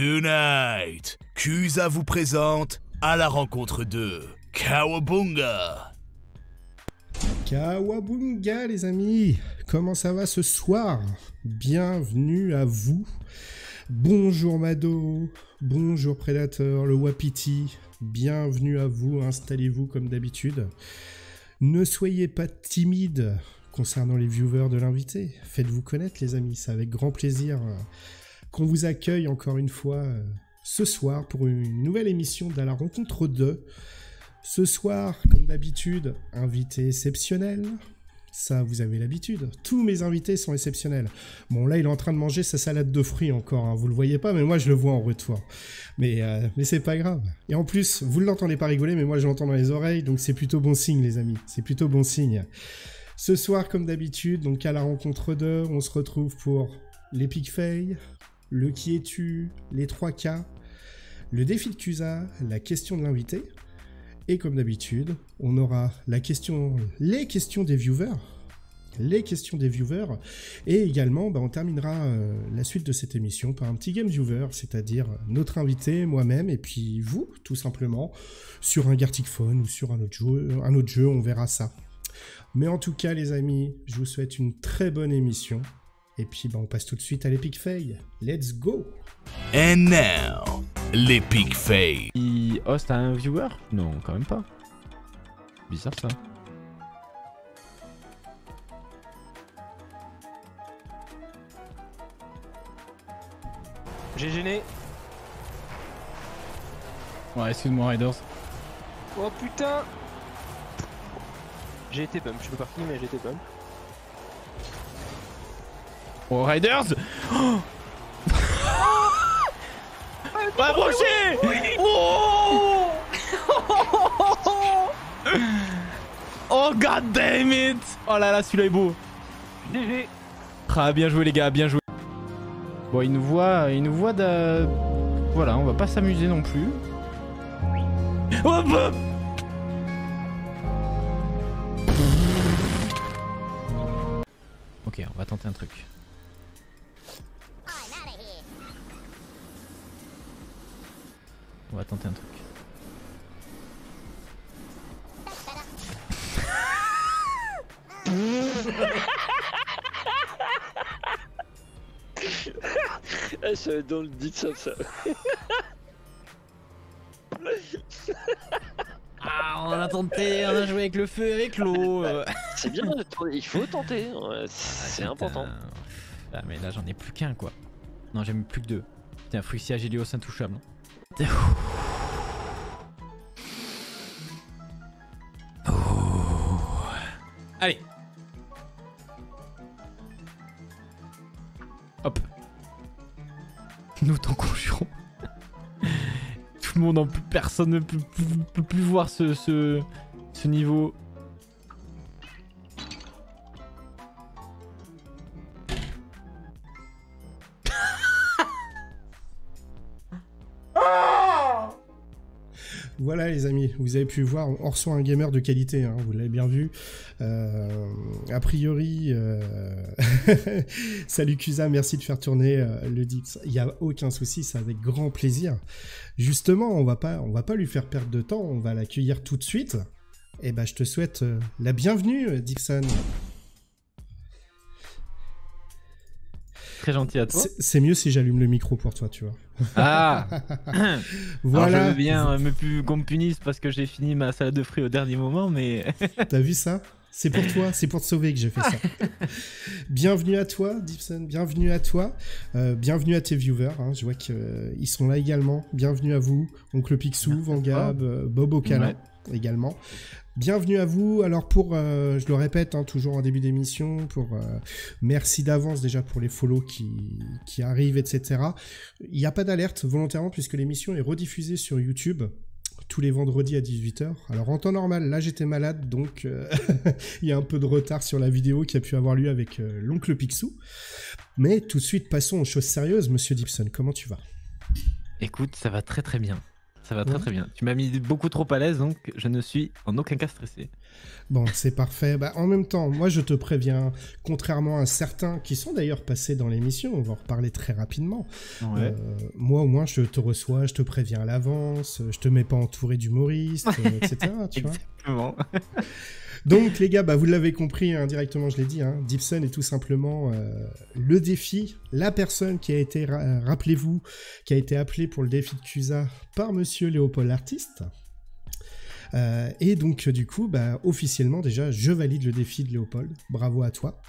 Tonight, Kusa vous présente à la rencontre de Kawabunga. Kawabunga les amis, comment ça va ce soir? Bienvenue à vous. Bonjour Mado, bonjour Predator, le Wapiti, bienvenue à vous, installez-vous comme d'habitude. Ne soyez pas timides concernant les viewers de l'invité, faites-vous connaître les amis, c'est avec grand plaisir qu'on vous accueille encore une fois ce soir pour une nouvelle émission d'À la rencontre de. Ce soir, comme d'habitude, invité exceptionnel. Ça, vous avez l'habitude. Tous mes invités sont exceptionnels. Bon, là, il est en train de manger sa salade de fruits encore. Hein. Vous le voyez pas, mais moi, je le vois en retour. Mais c'est pas grave. Et en plus, vous ne l'entendez pas rigoler, mais moi, je l'entends dans les oreilles. Donc, c'est plutôt bon signe, les amis. C'est plutôt bon signe. Ce soir, comme d'habitude, donc à la rencontre d'eux, on se retrouve pour l'Epic Fail, le Qui es-tu, les 3K, le défi de Kusa, la question de l'invité. Et comme d'habitude, on aura les questions des viewers. Et également, on terminera la suite de cette émission par un petit game viewer, c'est-à-dire notre invité, moi-même, et puis vous, tout simplement, sur un Gartic Phone ou sur un autre jeu, on verra ça. Mais en tout cas, les amis, je vous souhaite une très bonne émission. Et puis, on passe tout de suite à l'Epic Fail. Let's go! And now, l'Epic Fail. Il host à un viewer? Non, quand même pas. Bizarre ça. J'ai gêné. Ouais, excuse-moi Riders. Oh putain. J'ai été bump, je peux pas finir mais j'ai été bump. Oh Riders. Oh rapproché. Oh oh god damn it. Oh là là, celui-là est beau. GG. Ah, bien joué les gars, bien joué. Bon, il nous voit de... Voilà, on va pas s'amuser non plus. Hop hop. Ok, on va tenter un truc. On va tenter un truc. Ah, ça va être dans le dit ça. Ah, on a tenté, on a joué avec le feu et avec l'eau. C'est bien, il faut tenter, c'est important. Ah, mais là j'en ai plus qu'un quoi. Non, j'ai même plus que deux. Putain, Fruxia Gélios intouchable. Allez. Hop. Nous t'en conjurons. Tout le monde en peut, personne ne peut plus voir ce niveau. Voilà les amis, vous avez pu voir, on reçoit un gamer de qualité, hein, vous l'avez bien vu. A priori, salut Kusa, merci de faire tourner le Dips. Il n'y a aucun souci, c'est avec grand plaisir. Justement, on va pas lui faire perdre de temps, on va l'accueillir tout de suite. Et je te souhaite la bienvenue, Dixon. Très gentil à toi. C'est mieux si j'allume le micro pour toi, tu vois. Ah. Voilà. Alors je veux bien qu'on me punisse parce que j'ai fini ma salade de fruits au dernier moment, mais... T'as vu ça? C'est pour toi, c'est pour te sauver que j'ai fait ça. Bienvenue à toi, Dipson, bienvenue à toi. Bienvenue à tes viewers, hein. Je vois qu'ils sont là également. Bienvenue à vous, Oncle Picsou, Vangab, Bob Ocala également. Bienvenue à vous. Alors je le répète, hein, toujours en début d'émission, merci d'avance déjà pour les follow qui arrivent, etc. Il n'y a pas d'alerte volontairement puisque l'émission est rediffusée sur YouTube tous les vendredis à 18h. Alors en temps normal, là j'étais malade, donc il y a un peu de retard sur la vidéo qui a pu avoir lieu avec l'oncle Picsou. Mais tout de suite, passons aux choses sérieuses. Monsieur Dipson, comment tu vas? Écoute, ça va très très bien. Ça va très très bien. Tu m'as mis beaucoup trop à l'aise, donc je ne suis en aucun cas stressé. Bon, c'est parfait. Bah, en même temps, moi je te préviens, contrairement à certains qui sont d'ailleurs passés dans l'émission, on va en reparler très rapidement. Ouais. Moi au moins je te reçois, je te préviens à l'avance, je te mets pas entouré d'humoristes, etc. Tu vois. Exactement. Donc les gars, bah, vous l'avez compris indirectement, je l'ai dit, hein, Dipson est tout simplement le défi, la personne qui a été, rappelez-vous, qui a été appelée pour le défi de CUSA par Monsieur Léopold l'artiste. Et donc du coup, bah, officiellement déjà, je valide le défi de Léopold. Bravo à toi.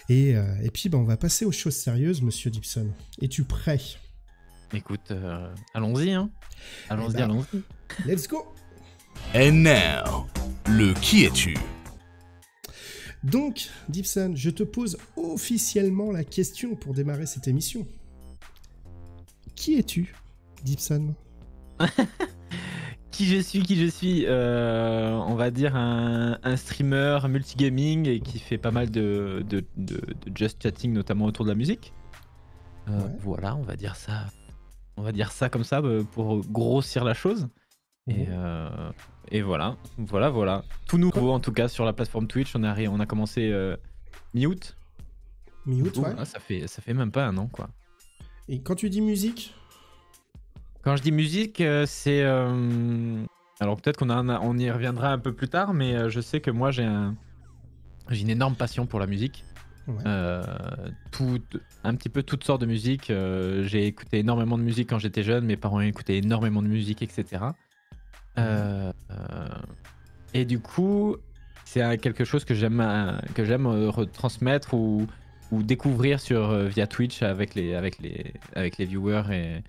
Et puis bah, on va passer aux choses sérieuses, Monsieur Dipson. Es-tu prêt? Écoute, allons-y, hein. Allons-y, ben, allons-y. Let's go. And now, le qui es-tu? Donc, Dipson, je te pose officiellement la question pour démarrer cette émission. Qui es-tu, Dipson? Qui je suis, on va dire un streamer multigaming et qui fait pas mal de just chatting, notamment autour de la musique. Ouais. Voilà, on va dire ça comme ça pour grossir la chose. Et voilà. Tout nouveau en tout cas sur la plateforme Twitch. On a commencé mi-août. Mi-août, ouais. Voilà, ça fait même pas un an quoi. Et quand tu dis musique? Quand je dis musique, c'est... Alors peut-être on y reviendra un peu plus tard, mais je sais que moi j'ai une énorme passion pour la musique. Ouais. Un petit peu toutes sortes de musique. J'ai écouté énormément de musique quand j'étais jeune, mes parents écoutaient énormément de musique, etc. Et du coup, c'est quelque chose que j'aime retransmettre ou découvrir via Twitch avec les viewers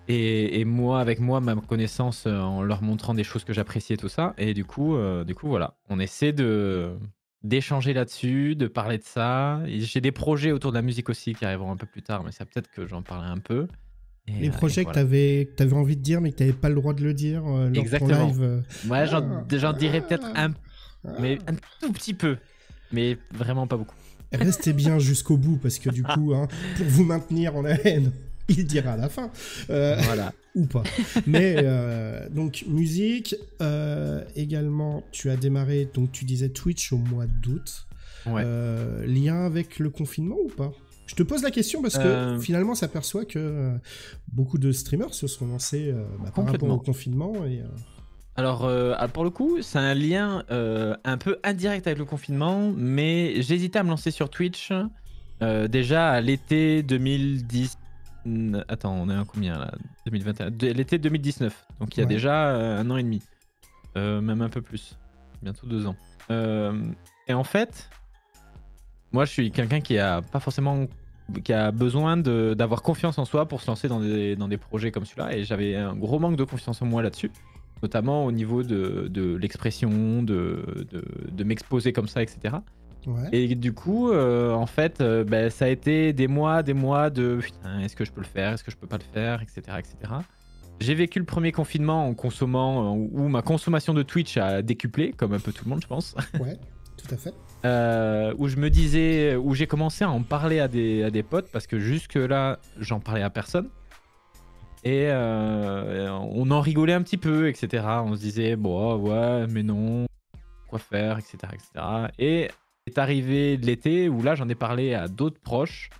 et moi avec ma connaissance en leur montrant des choses que j'appréciais, tout ça. Et du coup voilà, on essaie d'échanger là-dessus, de parler de ça. Et j'ai des projets autour de la musique aussi qui arriveront un peu plus tard, mais ça peut-être que j'en parlerai un peu. Les projets voilà. que t'avais envie de dire mais que t'avais pas le droit de le dire lors de ton live. Ouais, j'en dirais peut-être mais un tout petit peu, mais vraiment pas beaucoup. Restez bien jusqu'au bout parce que du coup, hein, pour vous maintenir en haleine, il dira à la fin. Voilà. Ou pas. Mais donc musique, également tu as démarré, donc tu disais Twitch au mois d'août. Ouais. Lien avec le confinement ou pas? Je te pose la question parce que finalement, ça s'aperçoit que beaucoup de streamers se sont lancés par rapport au confinement. Alors, pour le coup, c'est un lien un peu indirect avec le confinement, mais j'hésitais à me lancer sur Twitch déjà à l'été 2010. Attends, on est à combien là? 2021. L'été 2019, donc il y a déjà un an et demi, même un peu plus, bientôt 2 ans. Et en fait, moi je suis quelqu'un qui a besoin d'avoir confiance en soi pour se lancer dans des projets comme celui-là, et j'avais un gros manque de confiance en moi là-dessus, notamment au niveau de l'expression, de m'exposer comme ça, etc. Ouais. Et du coup, en fait, ça a été des mois de putain, est-ce que je peux le faire, est-ce que je peux pas le faire, etc., etc. J'ai vécu le premier confinement en consommant, où ma consommation de Twitch a décuplé, comme un peu tout le monde, je pense. Ouais, tout à fait. Où j'ai commencé à en parler à des potes, parce que jusque-là, j'en parlais à personne. Et on en rigolait un petit peu, etc. On se disait, bon, ouais, mais non, quoi faire, etc., etc. Et est arrivé l'été où là, j'en ai parlé à d'autres proches,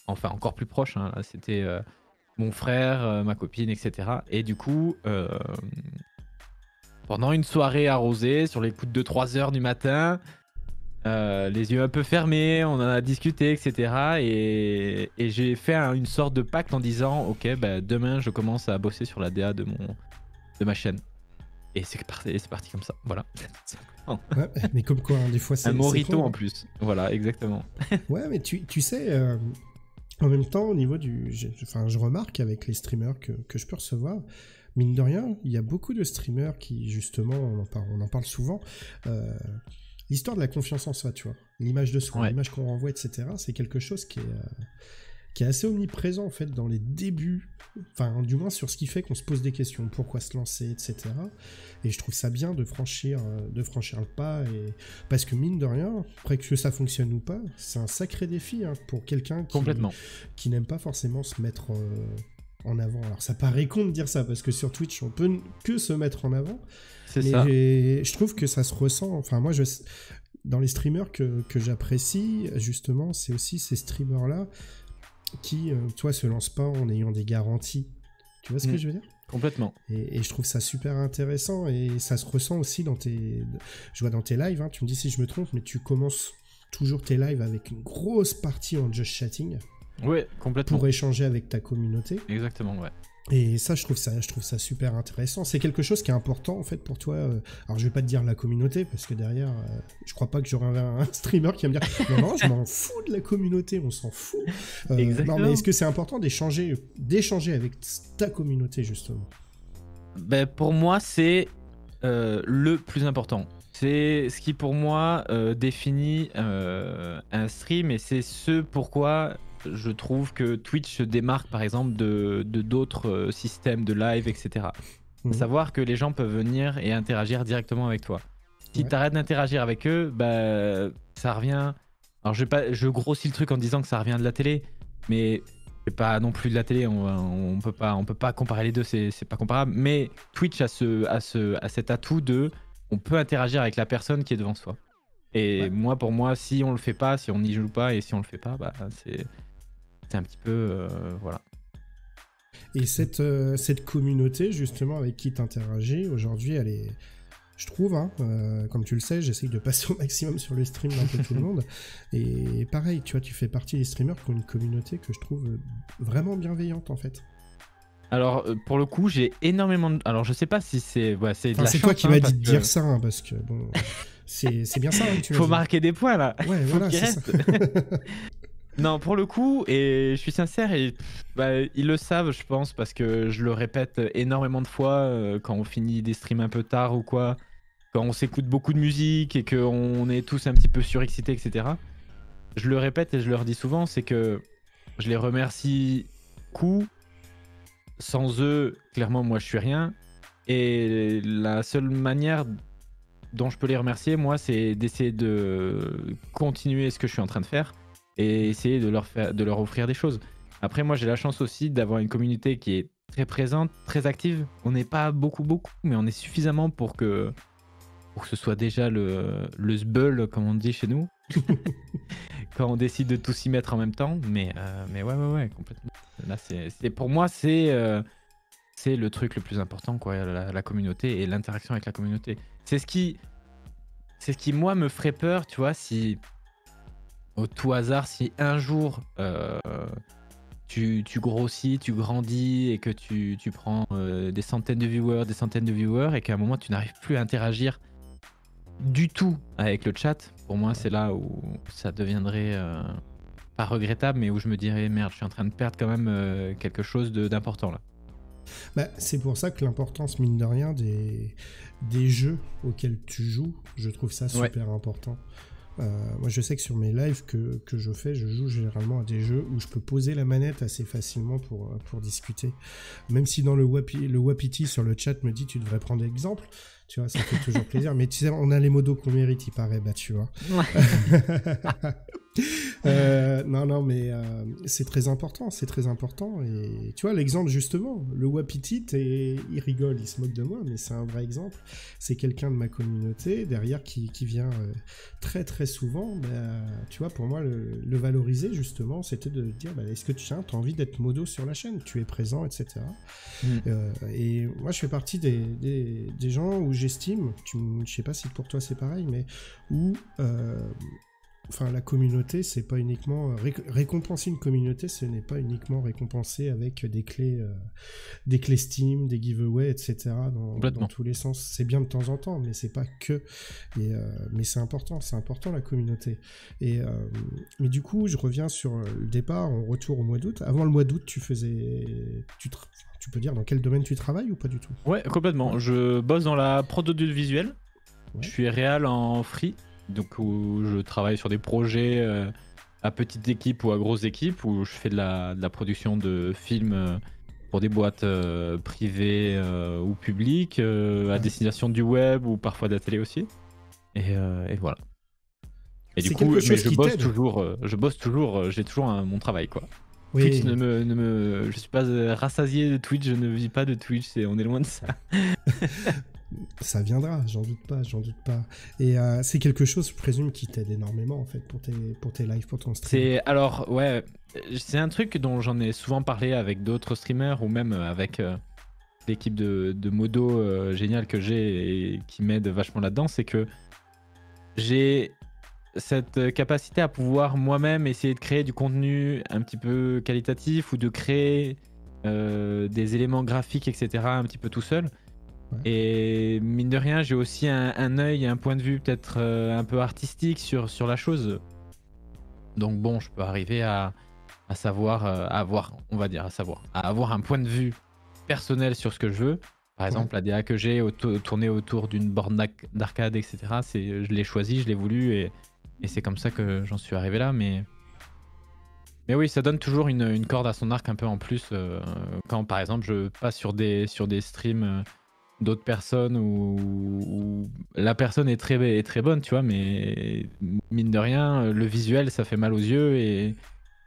enfin encore plus proches, hein. Là, c'était mon frère, ma copine, etc. Et du coup, pendant une soirée arrosée, sur les coups de 2-3 heures du matin, les yeux un peu fermés, on en a discuté, etc. Et j'ai fait une sorte de pacte en disant, ok, demain je commence à bosser sur la DA de ma chaîne. Et c'est parti comme ça, voilà. Ouais, mais comme quoi, hein, des fois c'est un morito con, en hein. plus, voilà, exactement. Ouais, mais tu sais, en même temps, au niveau je remarque avec les streamers que je peux recevoir, mine de rien, il y a beaucoup de streamers qui, justement, on en parle souvent, l'histoire de la confiance en soi, tu vois, l'image de soi, l'image qu'on renvoie, etc., c'est quelque chose qui est assez omniprésent, en fait, dans les débuts, enfin, du moins sur ce qui fait qu'on se pose des questions, pourquoi se lancer, etc. Et je trouve ça bien de franchir le pas, parce que mine de rien, après que ça fonctionne ou pas, c'est un sacré défi, hein, pour quelqu'un qui n'aime pas forcément se mettre en avant. Alors ça paraît con de dire ça, parce que sur Twitch, on peut que se mettre en avant. C'est Mais ça. je trouve que ça se ressent. Enfin, moi, dans les streamers que j'apprécie, justement, c'est aussi ces streamers-là qui, toi, se lancent pas en ayant des garanties. Tu vois ce que je veux dire? Complètement. Et je trouve ça super intéressant, et ça se ressent aussi dans je vois dans tes lives, hein, tu me dis si je me trompe, mais tu commences toujours tes lives avec une grosse partie en just chatting Ouais, complètement. pour échanger avec ta communauté. Exactement, ouais. Et ça, je trouve ça super intéressant. C'est quelque chose qui est important, en fait, pour toi. Alors, je vais pas te dire la communauté, parce que derrière, je crois pas que j'aurai un streamer qui va me dire « Non, je m'en fous de la communauté, on s'en fout. » Exactement. Non, mais est-ce que c'est important d'échanger avec ta communauté, justement? Ben, pour moi, c'est le plus important. C'est ce qui, pour moi, définit un stream, et c'est ce pourquoi je trouve que Twitch se démarque, par exemple, de d'autres systèmes de live, etc. Mhm. Savoir que les gens peuvent venir et interagir directement avec toi. Si Ouais. tu arrêtes d'interagir avec eux, bah, ça revient... Alors, je grossis le truc en disant que ça revient de la télé, mais c'est pas non plus de la télé, on peut pas comparer les deux, c'est pas comparable. Mais Twitch a cet atout de... On peut interagir avec la personne qui est devant soi. Et Ouais. pour moi, si on le fait pas, si on n'y joue pas, et si on le fait pas, bah, c'est un petit peu... voilà. Et cette communauté, justement, avec qui tu interagis, aujourd'hui, elle est... Je trouve, hein, comme tu le sais, j'essaye de passer au maximum sur le stream d'un peu tout le monde. Et pareil, tu vois, tu fais partie des streamers qui ont une communauté que je trouve vraiment bienveillante, en fait. Alors, pour le coup, j'ai énormément de... Alors, je sais pas si c'est... Ouais, c'est de Enfin, la c'est chance, toi qui hein, m'as parce dit de que dire ça, hein, parce que, bon, c'est bien ça hein, que tu m'as faut dit. marquer des points, là. Ouais, Faut voilà, qu'il c'est ça. reste. Non, pour le coup, et je suis sincère, et bah, ils le savent, je pense, parce que je le répète énormément de fois quand on finit des streams un peu tard ou quoi, quand on s'écoute beaucoup de musique et qu'on est tous un petit peu surexcités, etc. Je le répète et je leur dis souvent, c'est que je les remercie beaucoup. Sans eux, clairement, moi, je suis rien. Et la seule manière dont je peux les remercier, moi, c'est d'essayer de continuer ce que je suis en train de faire et essayer de leur offrir des choses. Après, moi, j'ai la chance aussi d'avoir une communauté qui est très présente, très active. On n'est pas beaucoup, mais on est suffisamment pour que ce soit déjà le sbull, comme on dit chez nous, quand on décide de tous s'y mettre en même temps. Mais ouais, complètement. Là, pour moi, c'est le truc le plus important, quoi, la communauté et l'interaction avec la communauté. C'est ce qui, moi, me ferait peur, tu vois, si, au tout hasard, si un jour, tu grossis, tu grandis et que tu prends des centaines de viewers et qu'à un moment, tu n'arrives plus à interagir du tout avec le chat. Pour moi, c'est là où ça deviendrait pas regrettable, mais où je me dirais, merde, je suis en train de perdre quand même quelque chose d'important, là. Bah, c'est pour ça que l'importance, mine de rien, des jeux auxquels tu joues, je trouve ça super important. Moi, je sais que sur mes lives que je fais, je joue généralement à des jeux où je peux poser la manette assez facilement pour discuter. Même si dans le Wapiti sur le chat me dit tu devrais prendre exemple, tu vois, ça fait toujours plaisir. Mais tu sais, on a les modos qu'on mérite, il paraît, bah tu vois. Non, mais c'est très important. Et tu vois, l'exemple, justement, le Wapiti, il rigole, il se moque de moi, mais c'est un vrai exemple. C'est quelqu'un de ma communauté, derrière, qui vient très, très souvent. Bah, tu vois, pour moi, le valoriser, justement, c'était de dire, bah, est-ce que tu as envie d'être modo sur la chaîne? Tu es présent, etc. Et moi, je fais partie des gens où j'estime, je sais pas si pour toi c'est pareil, mais où... Enfin, la communauté, c'est pas uniquement récompenser une communauté, ce n'est pas uniquement récompenser avec des clés Steam, des giveaways, etc. dans tous les sens. C'est bien de temps en temps, mais c'est pas que. Mais c'est important la communauté. Mais du coup, je reviens sur le départ, on retourne au mois d'août. Avant le mois d'août, tu peux dire dans quel domaine tu travailles ou pas du tout? Ouais, complètement. Je bosse dans la prod audiovisuelle. Ouais. Je suis réal en free. Donc où je travaille sur des projets à petite équipe ou à grosse équipe, où je fais de la production de films pour des boîtes privées ou publiques, à destination du web ou parfois de la télé aussi. Et voilà. Et du coup, je bosse toujours, j'ai toujours mon travail, quoi. Oui. Twitch je suis pas rassasié de Twitch, je ne vis pas de Twitch, on est loin de ça. Ça viendra, j'en doute pas. Et c'est quelque chose, je présume, qui t'aide énormément en fait pour tes lives, pour ton stream. C'est un truc dont j'en ai souvent parlé avec d'autres streamers ou même avec l'équipe de modo géniale que j'ai et qui m'aide vachement là-dedans, c'est que j'ai cette capacité à pouvoir moi-même essayer de créer du contenu un petit peu qualitatif ou de créer des éléments graphiques, etc. un petit peu tout seul. Ouais. Et mine de rien, j'ai aussi un œil et un point de vue peut-être un peu artistique sur la chose. Donc bon, je peux arriver à savoir, à avoir un point de vue personnel sur ce que je veux. Par exemple, la DA que j'ai tournée autour d'une borne d'arcade, etc. Je l'ai choisi, je l'ai voulu et c'est comme ça que j'en suis arrivé là. Mais oui, ça donne toujours une corde à son arc un peu en plus quand par exemple je passe sur des streams d'autres personnes où la personne est très bonne, tu vois, mais mine de rien, le visuel, ça fait mal aux yeux et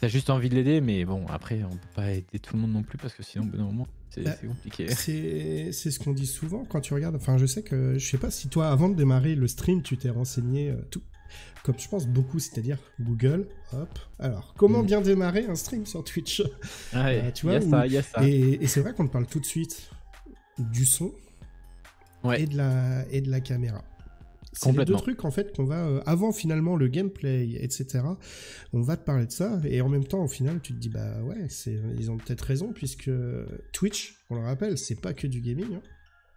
t'as juste envie de l'aider, mais bon, après, on peut pas aider tout le monde non plus parce que sinon, au bout d'un moment, c'est compliqué. C'est ce qu'on dit souvent quand tu regardes. Enfin, je sais que, je sais pas si toi, avant de démarrer le stream, tu t'es renseigné tout. Comme je pense beaucoup, c'est-à-dire Google, hop. Alors, comment bien démarrer un stream sur Twitch? Ouais, tu vois, il y a ça. Et c'est vrai qu'on te parle tout de suite du son. Ouais. Et de la caméra. C'est les deux trucs en fait qu'on va avant finalement le gameplay, etc. On va te parler de ça et en même temps au final tu te dis bah ouais ils ont peut-être raison puisque Twitch, on le rappelle, c'est pas que du gaming, hein.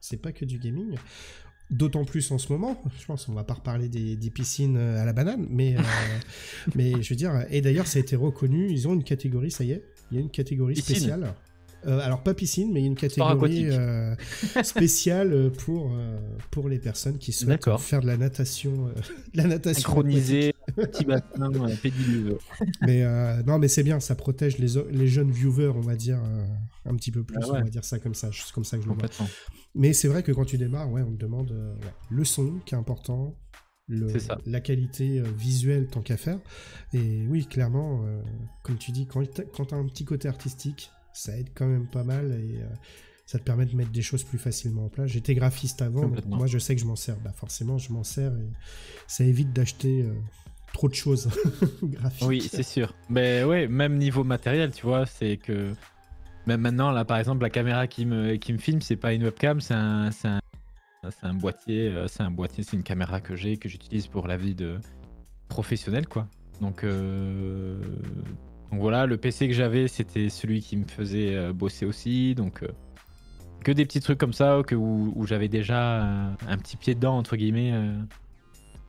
C'est pas que du gaming. D'autant plus en ce moment, je pense qu'on va pas reparler des piscines à la banane, mais je veux dire, et d'ailleurs ça a été reconnu, ils ont une catégorie, ça y est, il y a une catégorie spéciale. Alors pas piscine, mais il y a une catégorie spéciale pour les personnes qui souhaitent faire de la natation synchronisée, petit bassin, pédiluve. Mais non, mais c'est bien, ça protège les jeunes viewers, on va dire un petit peu plus, on va dire ça comme ça, c'est comme ça que je le vois. Mais c'est vrai que quand tu démarres, on te demande le son qui est important. La qualité visuelle tant qu'à faire. Et oui, clairement, comme tu dis, quand t'as un petit côté artistique, ça aide quand même pas mal et ça te permet de mettre des choses plus facilement en place. J'étais graphiste avant, donc moi je sais que je m'en sers. Bah forcément, je m'en sers et ça évite d'acheter trop de choses graphiques. Oui, c'est sûr. Mais ouais, même niveau matériel, tu vois, c'est que même maintenant, là, par exemple, la caméra qui me filme, c'est pas une webcam, c'est un boîtier. C'est une caméra que j'utilise pour la vie de professionnel, quoi. Donc voilà, le PC que j'avais, c'était celui qui me faisait bosser aussi. Donc, que des petits trucs comme ça où j'avais déjà un petit pied dedans, entre guillemets,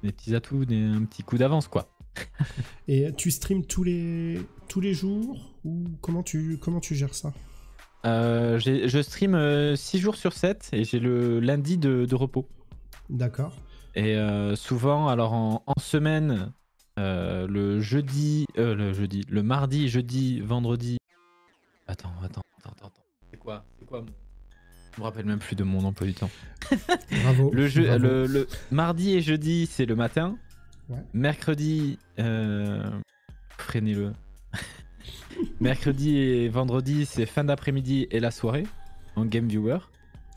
des petits atouts, un petit coup d'avance, quoi. Et tu streams tous les jours ou comment tu gères ça? Je stream 6 jours sur 7 et j'ai le lundi de repos. D'accord. Et souvent, alors en semaine... le mardi, jeudi, vendredi. Attends. C'est quoi Je me rappelle même plus de mon emploi du temps. Bravo. Le mardi et jeudi, c'est le matin. Ouais. Mercredi, freinez-le. Mercredi et vendredi, c'est fin d'après-midi et la soirée en game viewer.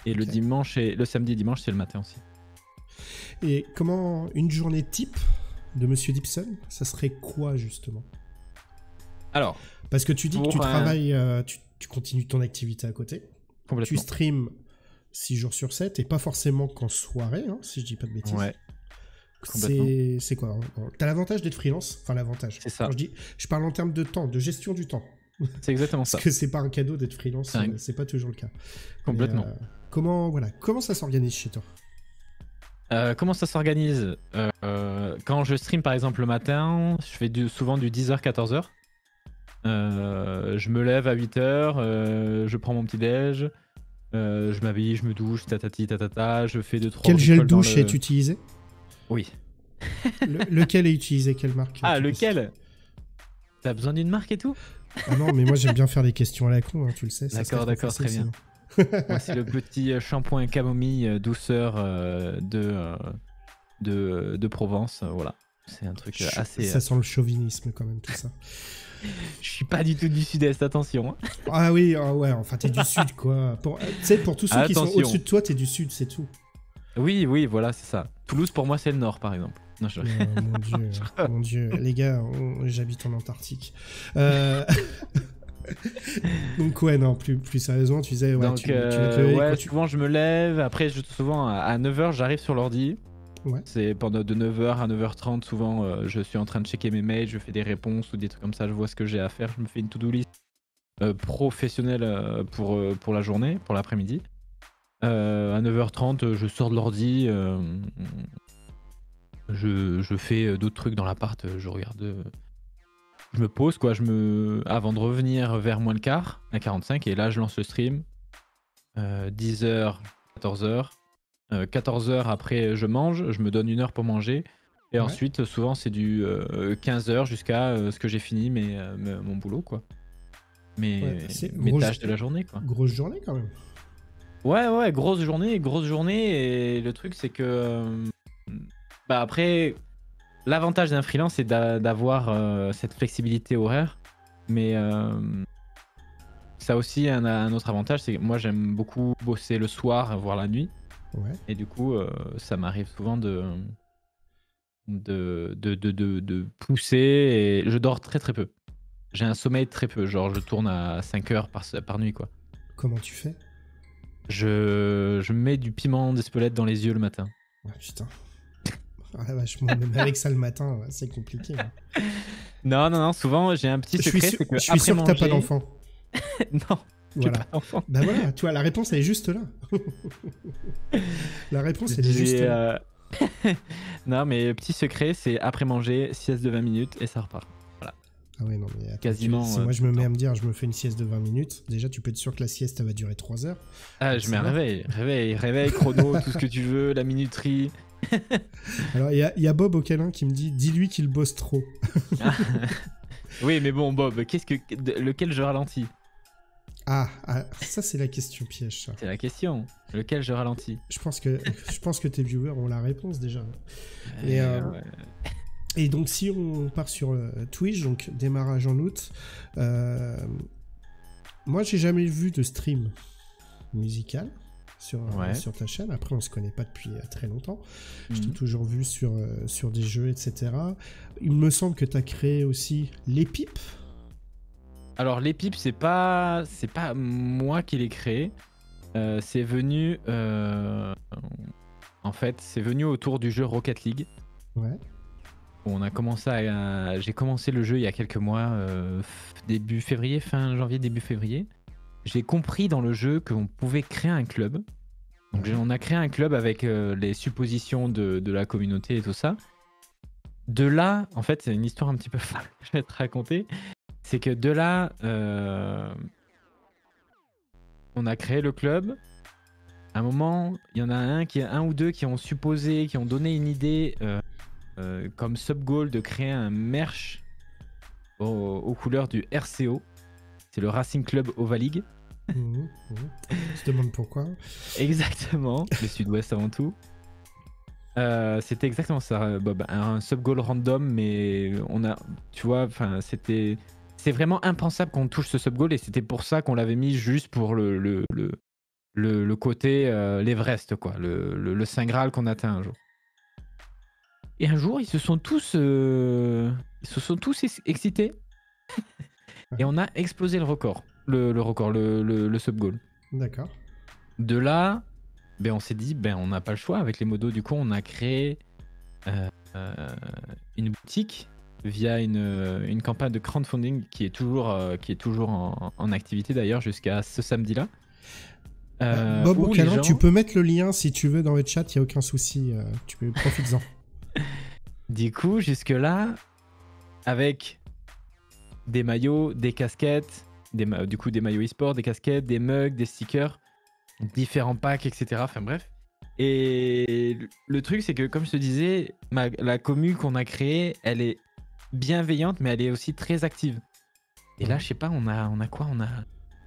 Et le dimanche et le samedi et dimanche, c'est le matin aussi. Et comment une journée type de Monsieur Dipson, ça serait quoi justement? Alors, parce que tu dis que tu travailles, tu continues ton activité à côté. Tu streams 6 jours sur 7 et pas forcément qu'en soirée, hein, si je dis pas de bêtises. Ouais. C'est quoi? T'as l'avantage d'être freelance, enfin l'avantage. C'est ça. Quand je parle en termes de temps, de gestion du temps. C'est exactement ça. Parce que c'est pas un cadeau d'être freelance, c'est pas toujours le cas. Complètement. Mais, comment ça s'organise chez toi? Comment ça s'organise? Quand je stream par exemple le matin, je fais souvent du 10h-14h. Je me lève à 8h, je prends mon petit déj, je m'habille, je me douche, tatati tatata, je fais 2-3. Quel gel douche est utilisé? Oui. Lequel est utilisé? Quelle marque? Ah, lequel? T'as besoin d'une marque et tout? Ah non, mais moi j'aime bien faire des questions à la con, hein, tu le sais. D'accord, très bien. Moi, c'est le petit shampoing camomille douceur de Provence, voilà. C'est un truc assez... Ça sent le chauvinisme quand même, tout ça. Je suis pas du tout du sud-est, attention. Hein. Ah oui, ouais, enfin t'es du sud quoi. Tu sais, pour tous ceux qui sont Attention. au-dessus de toi, t'es du sud, c'est tout. Oui, oui, voilà, c'est ça. Toulouse, pour moi, c'est le nord, par exemple. Non, je... Mon dieu, mon dieu. Les gars, j'habite en Antarctique. Donc ouais, non, plus sérieusement, tu disais, ouais, Donc, tu vas te lever ouais, quand tu... souvent je me lève. Après, souvent à 9h, j'arrive sur l'ordi. Ouais. C'est pendant de 9h à 9h30, souvent, je suis en train de checker mes mails, je fais des réponses ou des trucs comme ça, je vois ce que j'ai à faire. Je me fais une to-do list professionnelle pour la journée, pour l'après-midi. À 9h30, je sors de l'ordi. Je fais d'autres trucs dans l'appart, je regarde. Je me pose, quoi, avant de revenir vers moins le quart, à 45, et là je lance le stream. 10h, 14h. 14h après, je mange, je me donne 1 heure pour manger. Et Ouais. ensuite, souvent, c'est du 15h jusqu'à ce que j'ai fini mon boulot, quoi. Ouais, c'est Mes grosse- tâches de la journée, quoi. Grosse journée quand même. Ouais, grosse journée. Et le truc, c'est que. Bah après, l'avantage d'un freelance, c'est d'avoir cette flexibilité horaire. Mais ça a aussi un autre avantage, c'est que moi, j'aime beaucoup bosser le soir, voire la nuit. Ouais. Et du coup, ça m'arrive souvent de pousser. Et je dors très très peu. J'ai un sommeil très peu. Genre, je tourne à 5 heures par nuit, quoi. Comment tu fais? Je mets du piment d'Espelette dans les yeux le matin. Ouais, putain. Ah la vache, moi, même avec ça le matin, ouais, c'est compliqué. Hein. Non, souvent j'ai un petit Je suis secret. sûr, C'est que je suis sûr que t'as pas manger- d'enfant. Non, j'ai Voilà. pas d'enfant. Bah voilà, tu vois, la réponse elle est juste là. La réponse elle est juste J'ai, là. Non, mais petit secret, c'est après manger, sieste de 20 minutes et ça repart. Ah ouais, non, mais attends, quasiment, si moi je tout me le mets temps. à me dire, je me fais une sieste de 20 minutes, déjà tu peux être sûr que la sieste elle va durer 3 heures. Ah, Donc, je mets un ça va. réveil, chrono, tout ce que tu veux, la minuterie. Alors il y a Bob au câlin qui me dit, dis-lui qu'il bosse trop. Oui, mais bon, Bob, lequel je ralentis? Ah, ça c'est la question piège. Ça. C'est la question. Lequel je ralentis? Je pense que tes viewers ont la réponse déjà. Et, Ouais. Et donc si on part sur Twitch, donc démarrage en août, moi j'ai jamais vu de stream musical sur ta chaîne. Après on se connaît pas depuis très longtemps. Je t'ai toujours vu sur des jeux, etc. Il me semble que tu as créé aussi les pipes. Alors les pipes, c'est pas moi qui l'ai créé. C'est venu en fait, c'est venu autour du jeu Rocket League. Ouais. J'ai commencé le jeu il y a quelques mois, début février, fin janvier, début février. J'ai compris dans le jeu qu'on pouvait créer un club. Donc on a créé un club avec les suppositions de la communauté et tout ça. De là, en fait, c'est une histoire un petit peu folle que je vais te raconter. C'est que de là, on a créé le club. À un moment, il y en a un ou deux qui ont supposé, qui ont donné une idée comme sub-goal de créer un merch aux couleurs du RCO. C'est le Racing Club Ova League. Je te demande pourquoi. Exactement, le sud-ouest avant tout. C'était exactement ça, Bob. Un sub-goal random, mais tu vois, c'est vraiment impensable qu'on touche ce sub-goal et c'était pour ça qu'on l'avait mis juste pour le côté l'Everest, quoi, le Saint Graal qu'on atteint un jour. Et un jour, ils se sont tous excités et on a explosé le record, le sub-goal. D'accord. De là, on s'est dit, on n'a pas le choix avec les modos. Du coup, on a créé une boutique via une campagne de crowdfunding qui est toujours en activité d'ailleurs jusqu'à ce samedi-là. Bob où au les câlin, gens- tu peux mettre le lien si tu veux dans le chat, il n'y a aucun souci. Tu peux profites-en. Du coup, jusque-là, avec des maillots, des casquettes, des maillots e-sport, des casquettes, des mugs, des stickers, différents packs, etc. Enfin bref. Et le truc, c'est que comme je te disais, la commu qu'on a créée, elle est bienveillante, mais elle est aussi très active. Et là, je sais pas, on a quoi? On a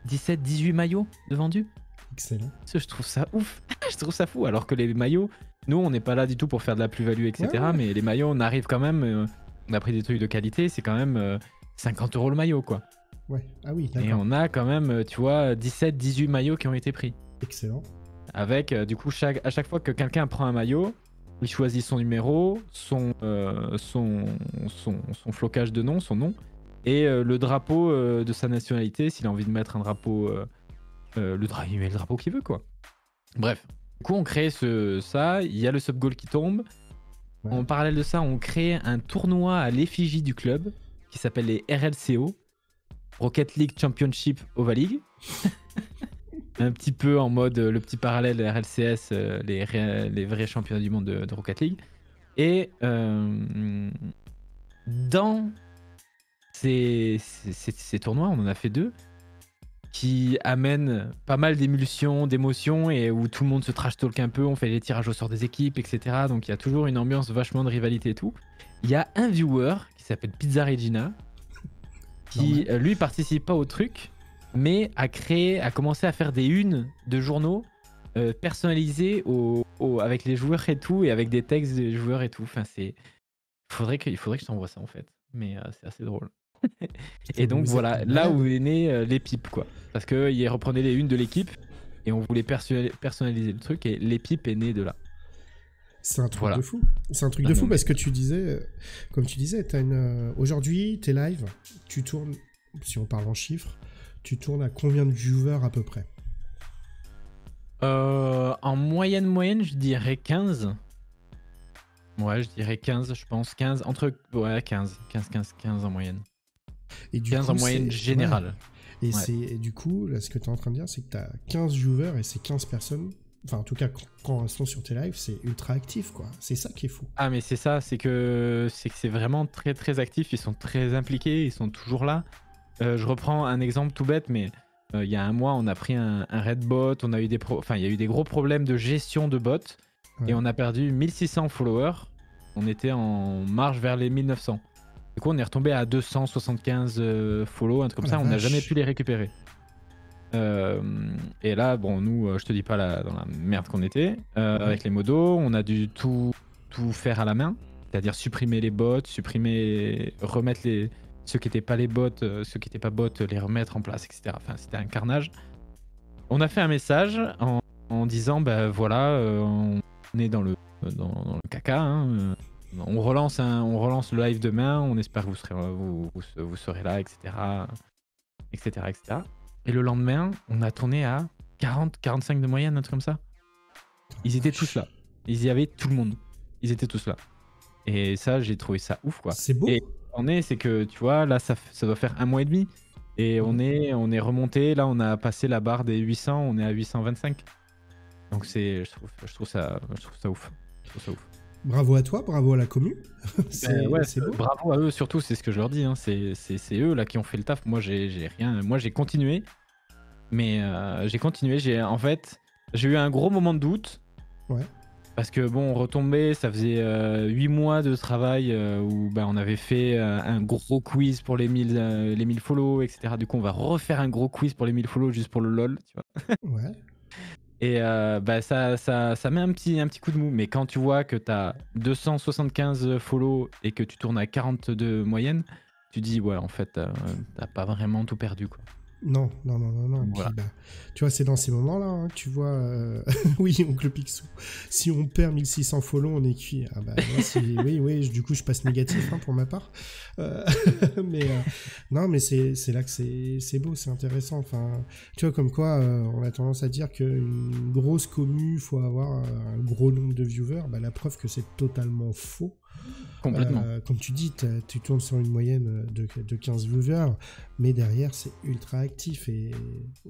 17, 18 maillots de vendus. Excellent. Je trouve ça ouf. Je trouve ça fou. Alors que les maillots, nous, on n'est pas là du tout pour faire de la plus-value, etc. Ouais. Mais les maillots, on arrive quand même. On a pris des trucs de qualité. C'est quand même 50 € le maillot, quoi. Ouais, ah oui, Et d'accord. on a quand même, tu vois, 17-18 maillots qui ont été pris. Excellent. Avec, du coup, à chaque fois que quelqu'un prend un maillot, il choisit son numéro, son flocage de nom, son nom, et le drapeau de sa nationalité, s'il a envie de mettre un drapeau, il met le drapeau qu'il veut, quoi. Bref. Du coup, on crée ça, il y a le sub goal qui tombe. Ouais. En parallèle de ça, on crée un tournoi à l'effigie du club qui s'appelle les RLCO, Rocket League Championship Ova League. Un petit peu en mode le petit parallèle RLCS, les vrais championnats du monde de Rocket League. Et dans ces tournois, on en a fait 2 qui amènent pas mal d'émulsions, d'émotions et où tout le monde se trash talk un peu, on fait les tirages au sort des équipes, etc. Donc il y a toujours une ambiance vachement de rivalité et tout. Il y a un viewer qui s'appelle Pizza Regina qui, lui, participe pas au truc, mais a commencé à faire des unes de journaux personnalisés avec les joueurs et tout, et avec des textes des joueurs et tout. Enfin, il faudrait que je t'envoie ça en fait, mais c'est assez drôle. Et donc voilà, là où est né les pipes, quoi. Parce qu'il reprenait les unes de l'équipe et on voulait personnaliser le truc, et les pipes est né de là. C'est un truc Voilà. de fou. C'est un truc de fou parce que tu disais, comme tu disais, aujourd'hui, t'es live, tu tournes, si on parle en chiffres, tu tournes à combien de viewers à peu près? En moyenne, je dirais 15. Ouais, je dirais 15, je pense. 15, ouais, 15 en moyenne. Et du 15 coup, en moyenne générale. Ouais. Ouais. Et du coup, là, ce que tu es en train de dire, c'est que tu as 15 viewers et ces 15 personnes, enfin en tout cas quand elles sont sur tes lives, c'est ultra actif, quoi. C'est ça qui est fou. Ah mais c'est ça, c'est que c'est vraiment très très actif, ils sont très impliqués, ils sont toujours là. Je reprends un exemple tout bête, mais il y a un mois, on a pris un raid bot, il y a eu des gros problèmes de gestion de bots, Ouais. et on a perdu 1600 followers. On était en marche vers les 1900. Du coup, on est retombé à 275 follow, un truc comme ça, on n'a jamais pu les récupérer. Et là, bon, nous, je te dis pas dans la merde qu'on était. Avec les modos, on a dû tout faire à la main, c'est-à-dire supprimer les bots, remettre ceux qui n'étaient pas les bots, ceux qui n'étaient pas bots, les remettre en place, etc. Enfin, c'était un carnage. On a fait un message en disant, bah voilà, on est dans le caca, hein, on relance le live demain, on espère que vous serez là, etc. Et le lendemain, on a tourné à 40-45 de moyenne, un truc comme ça. Ils étaient tous là. Il y avait tout le monde. Ils étaient tous là. Et ça, j'ai trouvé ça ouf, quoi. C'est beau. Et c'est que, tu vois, là, ça doit faire 1 mois et demi. Et on est remonté. Là, on a passé la barre des 800. On est à 825. Donc, je trouve ça ouf. Bravo à toi, bravo à la commu. C'est beau. Bravo à eux, surtout, c'est ce que je leur dis. Hein. C'est eux là qui ont fait le taf. Moi, j'ai rien. Moi, j'ai continué. Mais en fait, j'ai eu un gros moment de doute. Ouais. Parce que bon, on retombait, ça faisait 8 mois de travail où on avait fait un gros quiz pour les 1000 follow, etc. Du coup, on va refaire un gros quiz pour les 1000 follow juste pour le lol, tu vois. Ouais. Et ça met un petit coup de mou. Mais quand tu vois que tu as 275 follow et que tu tournes à 42 moyenne, tu dis, ouais, en fait, t'as pas vraiment tout perdu, quoi. Non. Voilà. Puis, tu vois, c'est dans ces moments-là, hein, tu vois, oui, oncle Picsou, si on perd 1600 follow, on est cuit. Ah bah, moi, oui, du coup, je passe négatif, hein, pour ma part. Non, mais c'est là que c'est beau, c'est intéressant. Enfin, tu vois, comme quoi, on a tendance à dire qu'une grosse commu, faut avoir un gros nombre de viewers. Bah, la preuve que c'est totalement faux. Complètement. Comme tu dis, tu tournes sur une moyenne de 15 viewers, mais derrière, c'est ultra actif et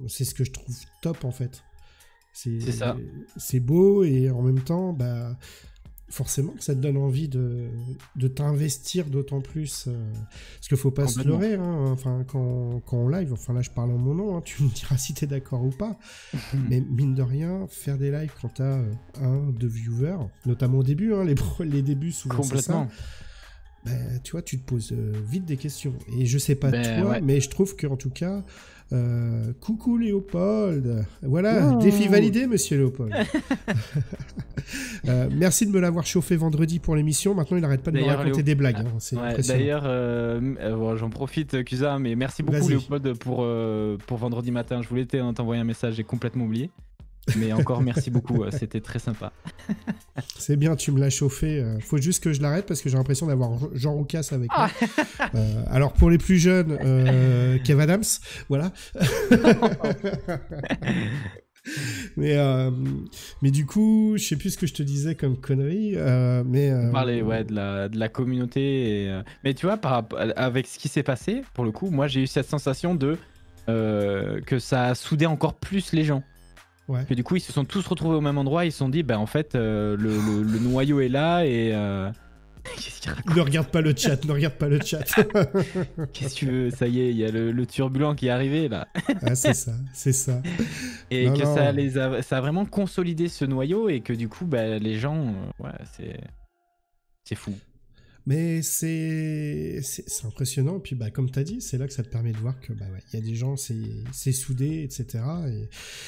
c'est ce que je trouve top en fait. C'est ça. C'est beau et en même temps, bah, forcément que ça te donne envie de t'investir d'autant plus. Parce qu'il faut pas se leurrer, hein, enfin, quand on live, enfin là je parle en mon nom, hein, tu me diras si t'es d'accord ou pas, mais mine de rien, faire des lives quand t'as 1-2 viewers, notamment au début, hein, les débuts souvent c'est ça. bah, tu vois, tu te poses vite des questions. Et je sais pas toi, ouais. mais je trouve qu'en tout cas, coucou Léopold. Voilà, défi validé, monsieur Léopold. Merci de me l'avoir chauffé vendredi pour l'émission. Maintenant, il n'arrête pas de me raconter des blagues. Hein. C'est impressionnant. D'ailleurs, j'en profite, Cusa, mais merci beaucoup, Léopold, pour vendredi matin. Je voulais t'envoyer un message, j'ai complètement oublié. Mais encore merci beaucoup, c'était très sympa. C'est bien, tu me l'as chauffé. Faut juste que je l'arrête parce que j'ai l'impression d'avoir Jean Roucas avec moi. Alors pour les plus jeunes, Kev Adams, voilà. mais du coup, je sais plus ce que je te disais comme connerie. On parlait de la communauté. Mais tu vois, avec ce qui s'est passé, pour le coup, moi j'ai eu cette sensation que ça a soudé encore plus les gens. Ouais. Que du coup, ils se sont tous retrouvés au même endroit. Ils se sont dit, en fait, le noyau est là et. Qu'est-ce qu'il raconte ? Ne regarde pas le chat, ne regarde pas le chat. Qu'est-ce que tu veux ? Ça y est, il y a le turbulent qui est arrivé là. Ah, c'est ça. Et ça a vraiment consolidé ce noyau et que du coup, les gens, c'est fou. Mais c'est impressionnant. Puis comme tu as dit, c'est là que ça te permet de voir que y a des gens, c'est soudé, etc.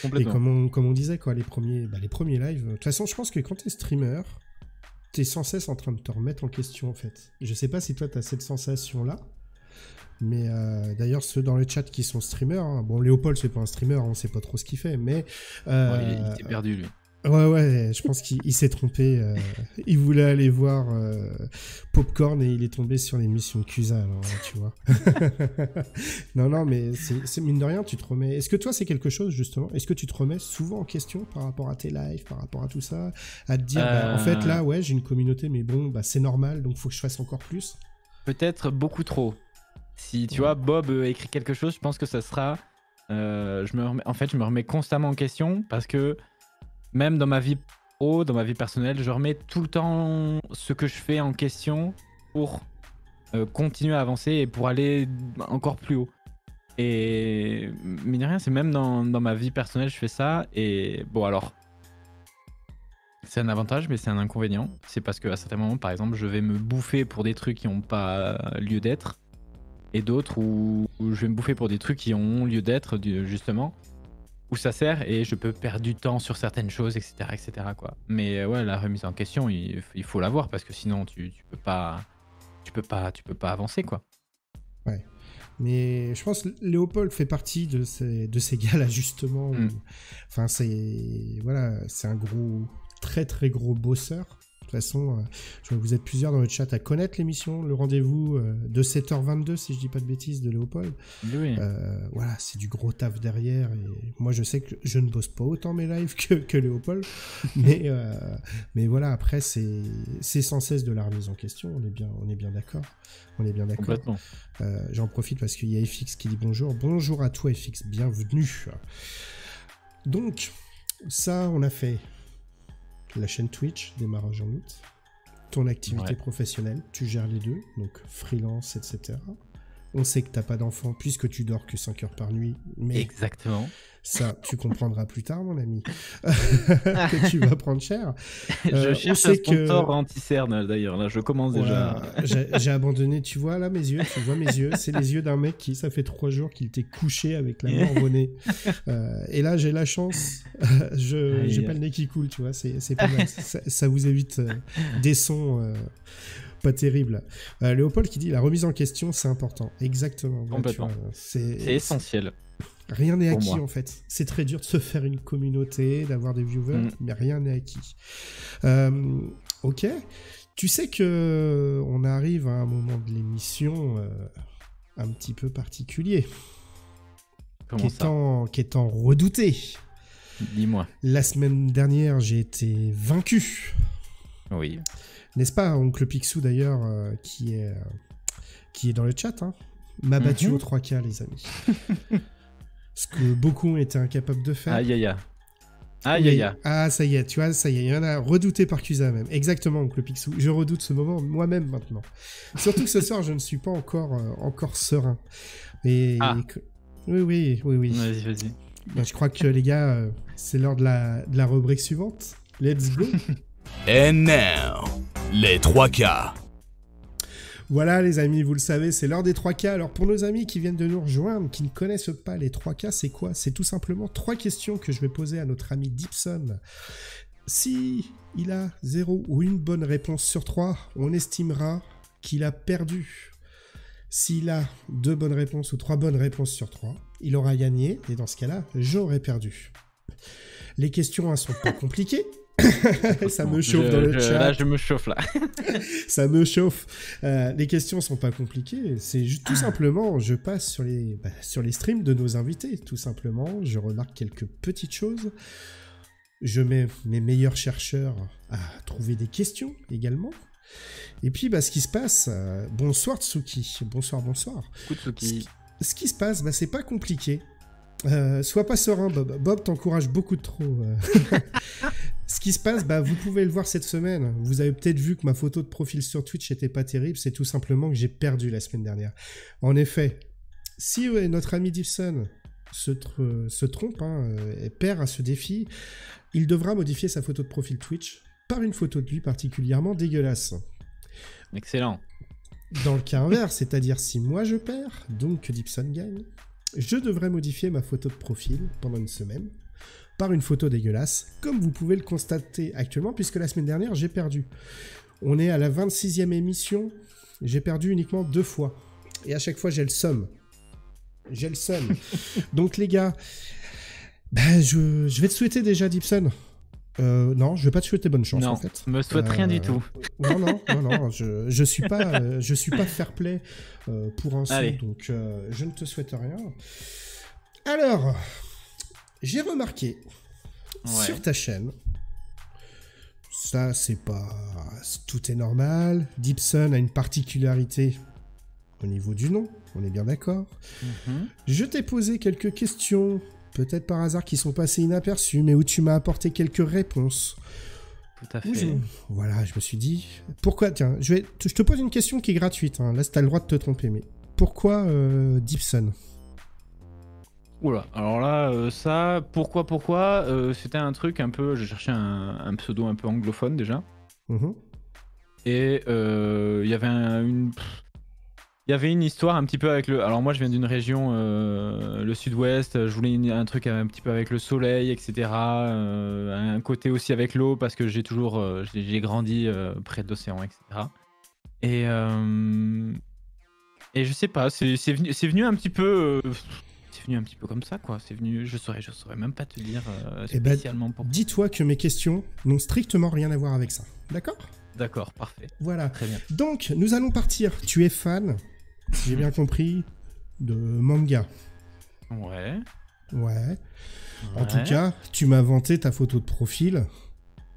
Et comme on disait, quoi, les premiers lives. De toute façon, je pense que quand tu es streamer, tu es sans cesse en train de te remettre en question, en fait. Je sais pas si toi, tu as cette sensation-là. Mais d'ailleurs, ceux dans le chat qui sont streamers, hein, bon, Léopold, c'est pas un streamer, on sait pas trop ce qu'il fait, mais... il s'est perdu, lui. Ouais, je pense qu'il s'est trompé. Il voulait aller voir Popcorn et il est tombé sur l'émission de Cusa, alors tu vois. Non, mais c'est mine de rien, tu te remets... Est-ce que toi, c'est quelque chose, justement? Est-ce que tu te remets souvent en question par rapport à tes lives, par rapport à tout ça? À te dire, en fait, là, ouais, j'ai une communauté, mais bon, c'est normal, donc faut que je fasse encore plus? Peut-être beaucoup trop. Si, tu vois, Bob écrit quelque chose, je pense que ça sera... je me remets constamment en question parce que même dans ma vie pro, dans ma vie personnelle, je remets tout le temps ce que je fais en question pour continuer à avancer et pour aller encore plus haut. Et mine de rien, c'est même dans ma vie personnelle, je fais ça. Et bon, alors, c'est un avantage, mais c'est un inconvénient. C'est parce qu'à certains moments, par exemple, je vais me bouffer pour des trucs qui n'ont pas lieu d'être. Et d'autres où je vais me bouffer pour des trucs qui ont lieu d'être, justement. Où ça sert et je peux perdre du temps sur certaines choses, etc. quoi. Mais ouais, la remise en question, il faut l'avoir parce que sinon tu peux pas avancer, quoi. Ouais. Mais je pense que Léopold fait partie de ces gars-là, justement. Enfin, c'est un gros, très très gros bosseur. De toute façon, je vois que vous êtes plusieurs dans le chat à connaître l'émission, le rendez-vous de 7h22, si je dis pas de bêtises, de Léopold. Oui. Voilà, c'est du gros taf derrière. Et moi, je sais que je ne bosse pas autant mes lives que Léopold. mais voilà, après, c'est sans cesse de la remise en question. On est bien d'accord. Complètement. J'en profite parce qu'il y a FX qui dit bonjour. Bonjour à toi, FX, bienvenue. Donc, ça, on a fait... La chaîne Twitch, démarrage en août. Ton activité professionnelle, tu gères les deux, donc freelance, etc. On sait que t'as pas d'enfant puisque tu dors que 5 heures par nuit. Mais exactement. Ça, tu comprendras plus tard, mon ami, que tu vas prendre cher. Je cherche un sponsor anti-cerne, d'ailleurs. Là, je commence déjà. J'ai abandonné, tu vois, là, mes yeux. Tu vois mes yeux. C'est les yeux d'un mec qui, ça fait 3 jours qu'il t'est couché avec la main au nez. Et là, j'ai la chance. J'ai pas le nez qui coule, tu vois. C'est pas mal. Ça vous évite des sons... pas terrible. Léopold qui dit la remise en question, c'est important. Exactement. Complètement. C'est essentiel. Rien n'est acquis en fait. C'est très dur de se faire une communauté, d'avoir des viewers, mais rien n'est acquis. Ok. Tu sais que on arrive à un moment de l'émission un petit peu particulier. Qui est en redouté. Dis-moi. La semaine dernière, j'ai été vaincu. Oui. N'est-ce pas, Oncle Picsou d'ailleurs, qui est dans le chat, hein, m'a battu aux 3K, les amis. Ce que beaucoup ont été incapables de faire. Aïe. Ah, ça y est, tu vois, ça y est, il y en a redouté par Cusa même. Exactement, Oncle Picsou. Je redoute ce moment moi-même maintenant. Surtout que ce soir, je ne suis pas encore serein. Oui. Vas-y. Ben, je crois que les gars, c'est l'heure de la rubrique suivante. Let's go. And now, les 3K. Voilà les amis, vous le savez, c'est l'heure des 3K. Alors pour nos amis qui viennent de nous rejoindre, qui ne connaissent pas les 3K, c'est quoi? C'est tout simplement 3 questions que je vais poser à notre ami Dipson. Si il a 0 ou une bonne réponse sur 3, on estimera qu'il a perdu. S'il a 2 bonnes réponses ou 3 bonnes réponses sur 3, il aura gagné, et dans ce cas-là, j'aurai perdu. Les questions ne sont pas compliquées. Ça me chauffe dans le chat. Là, je me chauffe, là. Ça me chauffe. Les questions sont pas compliquées. C'est tout simplement, je passe sur les streams de nos invités. Tout simplement, je remarque quelques petites choses. Je mets mes meilleurs chercheurs à trouver des questions également. Et puis, ce qui se passe... bonsoir Tsuki. Bonsoir. Écoute, Tsuki. Ce qui se passe, c'est pas compliqué. Sois pas serein, Bob. Bob t'encourage beaucoup de trop. Ce qui se passe, vous pouvez le voir cette semaine. Vous avez peut-être vu que ma photo de profil sur Twitch n'était pas terrible. C'est tout simplement que j'ai perdu la semaine dernière. En effet, si notre ami Dipson se trompe et perd à ce défi, il devra modifier sa photo de profil Twitch par une photo de lui particulièrement dégueulasse. Excellent. Dans le cas inverse, c'est-à-dire si moi je perds, donc que Dipson gagne, je devrais modifier ma photo de profil pendant une semaine par une photo dégueulasse, comme vous pouvez le constater actuellement, puisque la semaine dernière, j'ai perdu. On est à la 26e émission, j'ai perdu uniquement 2 fois. Et à chaque fois, j'ai le seum. Donc les gars, je vais te souhaiter déjà, Dipson. Non, je vais pas te souhaiter bonne chance, non, en fait. Non, me souhaite rien du tout. Non, je suis pas fair play pour un son, donc je ne te souhaite rien. Alors, j'ai remarqué sur ta chaîne, ça c'est pas... Tout est normal, Dipson a une particularité au niveau du nom, on est bien d'accord. Je t'ai posé quelques questions, peut-être par hasard qui sont passées inaperçues, mais où tu m'as apporté quelques réponses. Tout à fait. Voilà, je me suis dit... Pourquoi... Tiens, je te pose une question qui est gratuite, là t'as le droit de te tromper, mais pourquoi Dipson? Oula, alors là, ça, pourquoi c'était un truc un peu... Je cherchais un pseudo un peu anglophone, déjà. Et il y avait une histoire un petit peu avec le... Alors moi, je viens d'une région, le sud-ouest, je voulais un truc un petit peu avec le soleil, etc. Un côté aussi avec l'eau, parce que j'ai grandi près de l'océan, etc. Et je sais pas, c'est venu un petit peu... c'est venu un petit peu comme ça, quoi. C'est venu, je saurais même pas te dire spécialement pourquoi. Dis-toi que mes questions n'ont strictement rien à voir avec ça, d'accord? D'accord, parfait. Voilà. Très bien. Donc, nous allons partir. Tu es fan, si j'ai bien compris, de manga. Ouais. En tout cas, tu m'as vanté ta photo de profil.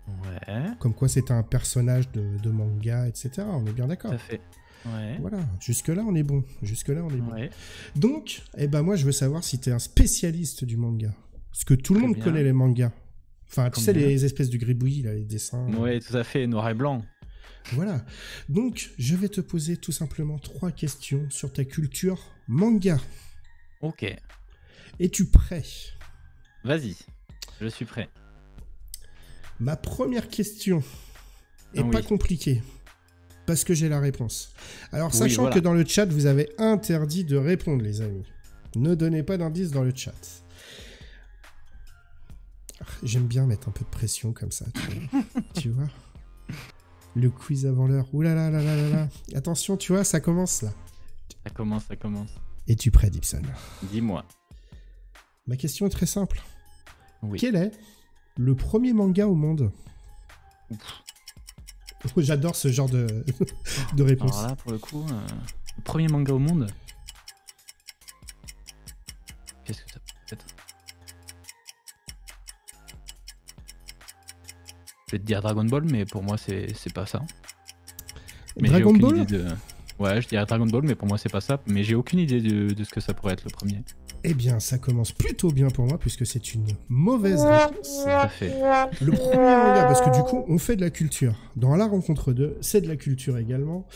Ouais. Comme quoi c'était un personnage de manga, etc. On est bien d'accord. Tout à fait. Ouais. Voilà, jusque-là on est bon. Ouais. Donc, moi je veux savoir si tu es un spécialiste du manga. Parce que tout le monde connaît les mangas. Enfin, tu sais, les espèces de gribouillis, là, les dessins. Ouais, tout à fait, noir et blanc. Voilà. Donc, je vais te poser tout simplement 3 questions sur ta culture manga. Ok. Es-tu prêt? Vas-y, je suis prêt. Ma première question est pas compliquée. Parce que j'ai la réponse. Alors, sachant que dans le chat, vous avez interdit de répondre, les amis. Ne donnez pas d'indices dans le chat. J'aime bien mettre un peu de pression comme ça, tu vois. Le quiz avant l'heure. Ouh là là là là là. Attention, tu vois, ça commence là. Ça commence. Es-tu prêt, Dipson? Dis-moi. Ma question est très simple. Oui. Quel est le premier manga au monde? J'adore ce genre de réponse. Alors là, pour le coup, le premier manga au monde. Qu'est-ce que ça peut être? Je vais te dire Dragon Ball, mais pour moi, c'est pas ça. Mais Dragon Ball? Ouais, je dirais Dragon Ball, mais pour moi, c'est pas ça. Mais j'ai aucune idée de ce que ça pourrait être le premier. Eh bien, ça commence plutôt bien pour moi, puisque c'est une mauvaise réponse. Tout à fait. Le premier manga, parce que du coup, on fait de la culture. Dans La Rencontre 2, c'est de la culture également.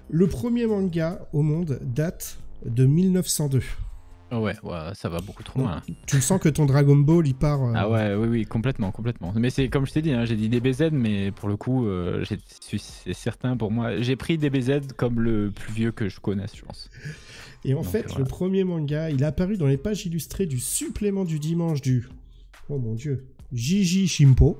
Le premier manga au monde date de 1902. Ouais, ça va beaucoup trop loin. Tu le sens que ton Dragon Ball, il part... Ah ouais, oui, complètement. Mais c'est comme je t'ai dit, hein, j'ai dit DBZ, mais pour le coup, c'est certain pour moi. J'ai pris DBZ comme le plus vieux que je connaisse, je pense. Et en fait, voilà. le premier manga, il est apparu dans les pages illustrées du supplément du dimanche du... Oh mon dieu. Jiji Shimpo,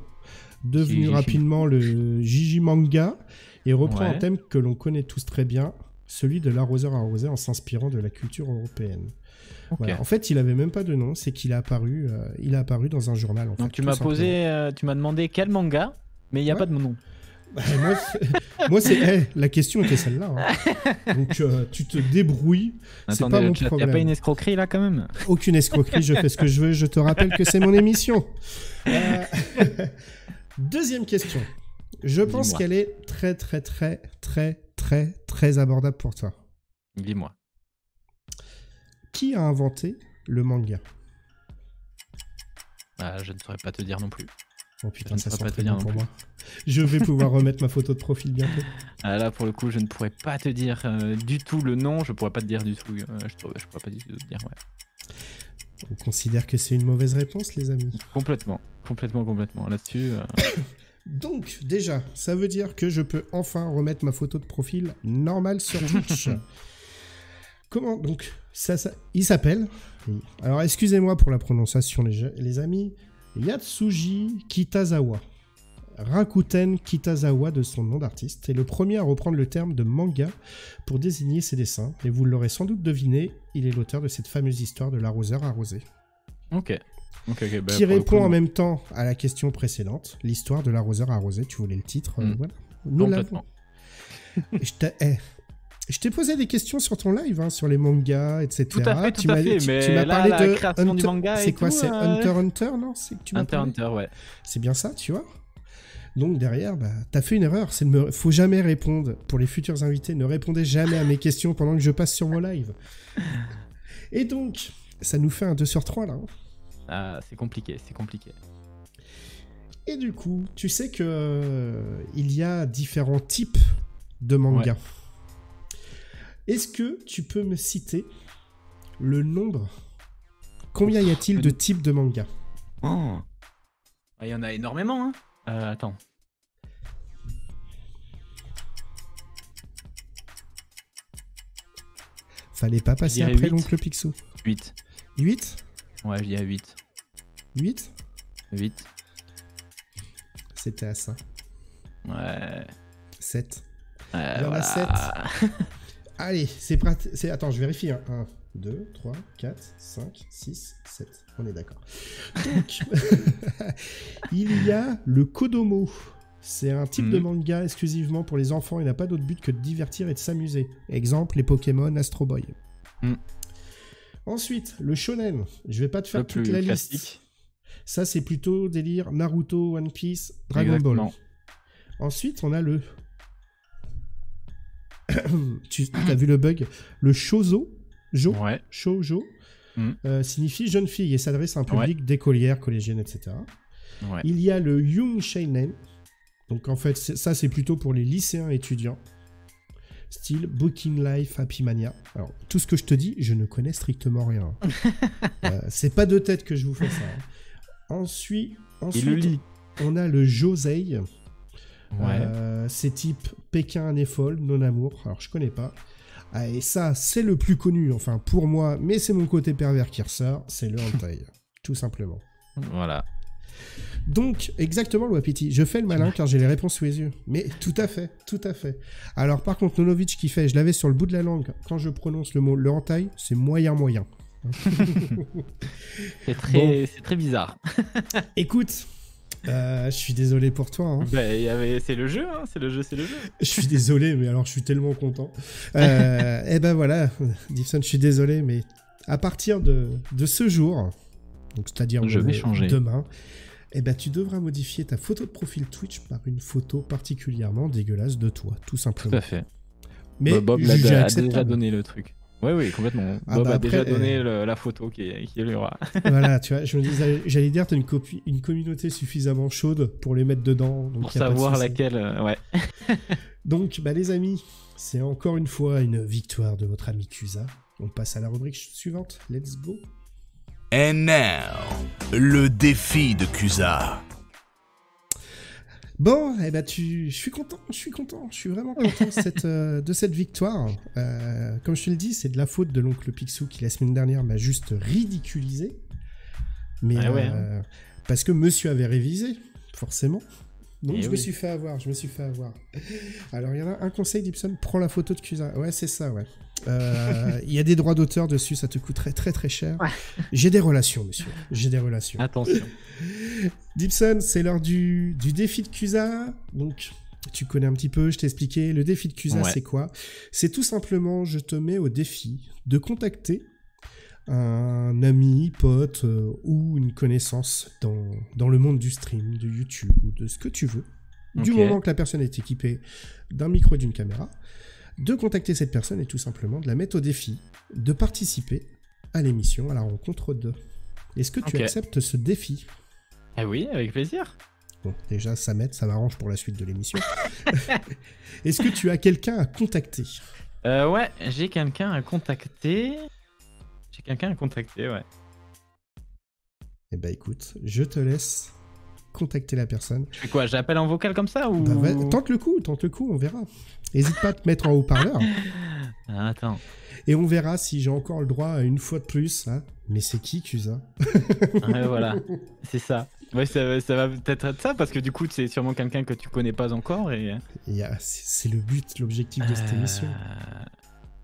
devenu Jiji rapidement le Jiji Manga, et reprend Ouais. un thème que l'on connaît tous très bien, celui de l'arroseur arrosé en s'inspirant de la culture européenne. Ok. Voilà. En fait, il avait même pas de nom, c'est qu'il est apparu dans un journal. En Donc fait, tu tout m'as simplement. tu m'as demandé quel manga, mais il n'y a Ouais. pas de mon nom. Bah, moi, la question était celle-là. Hein. Donc, tu te débrouilles. C'est Attendez, pas le mon chat, y a problème. pas une escroquerie là quand même? Aucune escroquerie, je fais ce que je veux. Je te rappelle que c'est mon émission. Deuxième question. Je pense Dis-moi. qu'elle est très, très, très, très, très, très abordable pour toi. Dis-moi. Qui a inventé le manga? Bah, je ne saurais pas te dire non plus. Oh putain, Je ne ça saurais sent pas très te dire bon non pour plus. moi. Je vais pouvoir remettre ma photo de profil bientôt. Ah, là, pour le coup, je ne pourrais pas te dire du tout le nom. Je pourrais pas te dire du tout. Je pourrais pas du tout te dire. Ouais. On considère que c'est une mauvaise réponse, les amis. Complètement. Là-dessus. Donc, déjà, ça veut dire que je peux enfin remettre ma photo de profil normale sur Twitch. Comment donc il s'appelle. Alors, excusez-moi pour la prononciation, les amis. Yatsuji Kitazawa. Rakuten Kitazawa de son nom d'artiste est le premier à reprendre le terme de manga pour désigner ses dessins. Et vous l'aurez sans doute deviné, il est l'auteur de cette fameuse histoire de l'arroseur arrosé. Ok. Bah, Qui pour le répond coup, en même temps à la question précédente, l'histoire de l'arroseur arrosé. Tu voulais le titre, voilà. Nous l'avons. Complètement. Je t'ai posé des questions sur ton live, hein, sur les mangas, etc. Tout à fait, Tu tout à m'as- fait. tu Mais m'as là, parlé la de création du manga C'est et quoi, tout, c'est Hunter, non? C'est que tu m'as Hunter parlé Hunter, ouais. C'est bien ça, tu vois. Donc derrière, bah, t'as fait une erreur. Faut jamais répondre. Pour les futurs invités, ne répondez jamais à mes questions pendant que je passe sur mon live. Et donc, ça nous fait un 2 sur 3 là. Hein. Ah, c'est compliqué. Et du coup, tu sais que il y a différents types de mangas. Ouais. Est-ce que tu peux me citer le nombre? Combien y a-t-il de types de mangas? Oh. Il y en a énormément, hein. Attends. Fallait pas passer dirais après 8. l'oncle Picsou. 8. 8? Ouais, il y a 8. 8? 8. C'était à ça. Ouais. 7. Il y en Voilà. a 7. Allez, c'est pratique. Attends, je vérifie. 1, 2, 3, 4, 5, 6, 7. On est d'accord. Donc, il y a le Kodomo. C'est un type de manga exclusivement pour les enfants. Il n'a pas d'autre but que de divertir et de s'amuser. Exemple, les Pokémon, Astro Boy. Ensuite, le shonen. Je vais pas te faire Le toute plus la classique. liste. Ça, c'est plutôt délire Naruto, One Piece, Dragon Exactement. Ball. Ensuite, on a le... tu as vu le bug? Le shoujo. Ouais. Shoujo. Signifie jeune fille et s'adresse à un public Ouais. d'écolières, collégiennes, etc. Ouais. Il y a le Young Seinen. Donc en fait, ça c'est plutôt pour les lycéens étudiants. Style Booking Life, Happy Mania. Alors, tout ce que je te dis, je ne connais strictement rien. C'est pas de tête que je vous fais ça. Hein. Ensuite, Et le lit. on a le Josei. Ouais. C'est type Pékin Néfol, Non Amour. Alors, je connais pas. Ah, et ça, c'est le plus connu, enfin pour moi, mais c'est mon côté pervers qui ressort, c'est le hentai. Tout simplement. Voilà. Donc, exactement, le Wapiti. Je fais le malin car j'ai les réponses sous les yeux. Mais tout à fait, tout à fait. Alors, par contre, Nonovic qui fait, je l'avais sur le bout de la langue, quand je prononce le mot le hentai, c'est moyen. C'est très bizarre. Écoute, je suis désolé pour toi. Hein. C'est le jeu, hein. C'est le jeu. Je suis désolé, mais alors je suis tellement content. Et ben voilà, Dixon, je suis désolé, mais à partir de ce jour, donc c'est-à-dire Je vais changer. demain, eh ben, tu devras modifier ta photo de profil Twitch par une photo particulièrement dégueulasse de toi, tout simplement. Tout à fait. Mais Bob jugé a déjà acceptable. donné le truc. Oui, complètement. Ah Bob bah a déjà après, donné la photo qui y aura. Voilà, tu vois, je me disais, j'allais dire, t'as une communauté suffisamment chaude pour les mettre dedans. Donc Pour y a pas de savoir souci. laquelle. Ouais. Donc, bah, les amis, c'est encore une fois une victoire de votre ami Kusa. On passe à la rubrique suivante. Let's go. And now, le défi de Cusa. Bon, eh ben je suis content, je suis vraiment content de cette victoire. Comme je te le dis, c'est de la faute de l'oncle Picsou qui la semaine dernière m'a juste ridiculisé. Mais parce que monsieur avait révisé, forcément. Donc je me suis fait avoir. Alors il y en a un conseil, Gibson, prends la photo de Cusa. Ouais, c'est ça, ouais. Il y a des droits d'auteur dessus, ça te coûterait très très cher. Ouais. J'ai des relations, monsieur. J'ai des relations. Attention. Gibson, c'est l'heure du défi de Cusa. Donc, tu connais un petit peu, je t'ai expliqué. Le défi de Cusa, c'est quoi? C'est tout simplement, je te mets au défi de contacter un ami, pote ou une connaissance dans le monde du stream, de YouTube ou de ce que tu veux. Du moment que la personne est équipée d'un micro et d'une caméra, de contacter cette personne et tout simplement de la mettre au défi de participer à l'émission, à la rencontre de. Est-ce que tu acceptes ce défi? Eh oui, avec plaisir. Bon, déjà, ça m'aide, ça m'arrange pour la suite de l'émission. Est-ce que tu as quelqu'un à contacter? Ouais, j'ai quelqu'un à contacter. Ouais. Eh ben écoute, je te laisse contacter la personne. Je fais quoi? J'appelle en vocal comme ça ou... Tente le coup, on verra. N'hésite pas à te mettre en haut-parleur. Attends. Et on verra si j'ai encore le droit à une fois de plus. Hein. Mais c'est qui, Cusa? Ouais, voilà, c'est ça. Ouais, ça va peut-être être ça, parce que du coup, c'est sûrement quelqu'un que tu connais pas encore. C'est le but, l'objectif de cette émission.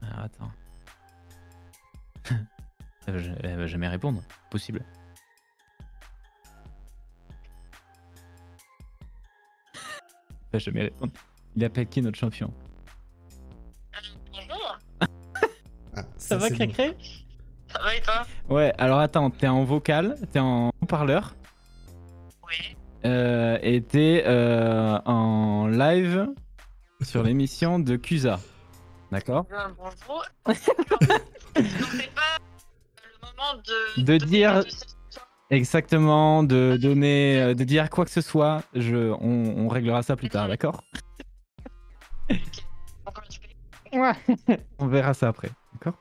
Alors, attends. Elle va jamais répondre. Possible. Elle va jamais répondre. Il appelle qui, notre champion? Bonjour. Ça va, Cré-Cré? Bon. Ça va et toi? Ouais, alors attends, t'es en vocal, t'es en haut-parleur. Oui. Et t'es en live sur l'émission de Cusa. D'accord? Bonjour. Donc c'est pas le moment de dire... Exactement, de donner, de dire quoi que ce soit. On réglera ça plus tard, d'accord? Ouais. On verra ça après, d'accord?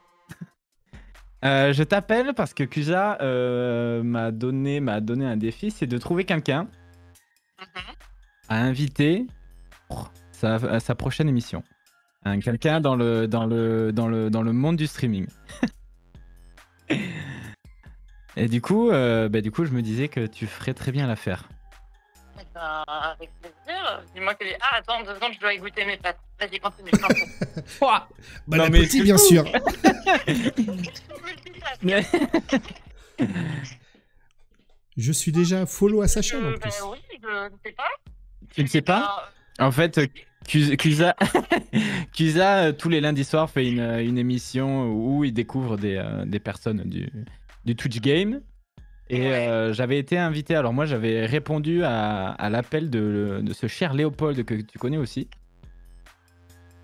Je t'appelle parce que Cusa m'a donné un défi, c'est de trouver quelqu'un à inviter pour sa prochaine émission. Quelqu'un dans le monde du streaming. Et du coup, je me disais que tu ferais très bien l'affaire. Avec plaisir. Dis-moi que... Ah, attends, 2 secondes, je dois égoutter mes pâtes. Vas-y, continue. Bon appétit, bien sûr. Je suis déjà follow à sa chaîne en plus. Oui, je ne sais pas. Tu ne sais pas? En fait, Cusa, tous les lundis soirs, fait une émission où il découvre des personnes du Twitch Game. Et j'avais été invité, alors moi j'avais répondu à l'appel de ce cher Léopold que tu connais aussi.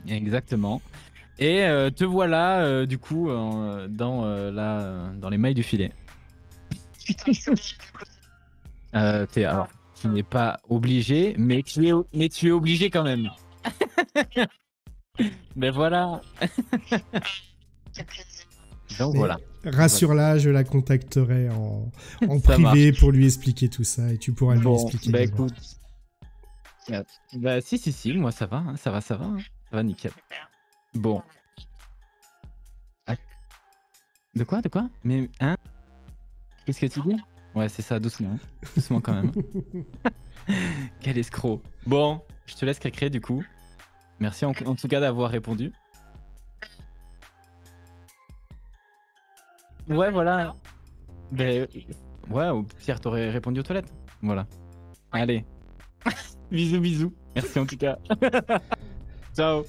Exactement. Et te voilà du coup dans les mailles du filet. Alors, tu n'es pas obligé, mais tu es obligé quand même. Mais voilà. Donc voilà. Rassure-la, je la contacterai en privé pour lui expliquer tout ça et tu pourras lui expliquer. Bah écoute. Bah si, moi ça va, hein, ça va, ça va nickel. Bon. De quoi? Mais hein? Qu'est-ce que tu dis? Ouais, c'est ça, doucement. Doucement quand même. Quel escroc. Bon, je te laisse Cré-Cré du coup. Merci en tout cas d'avoir répondu. Ouais, voilà. Ben, ouais, au pire, t'aurais répondu aux toilettes. Voilà. Allez. Bisous. Merci en tout cas. Ciao.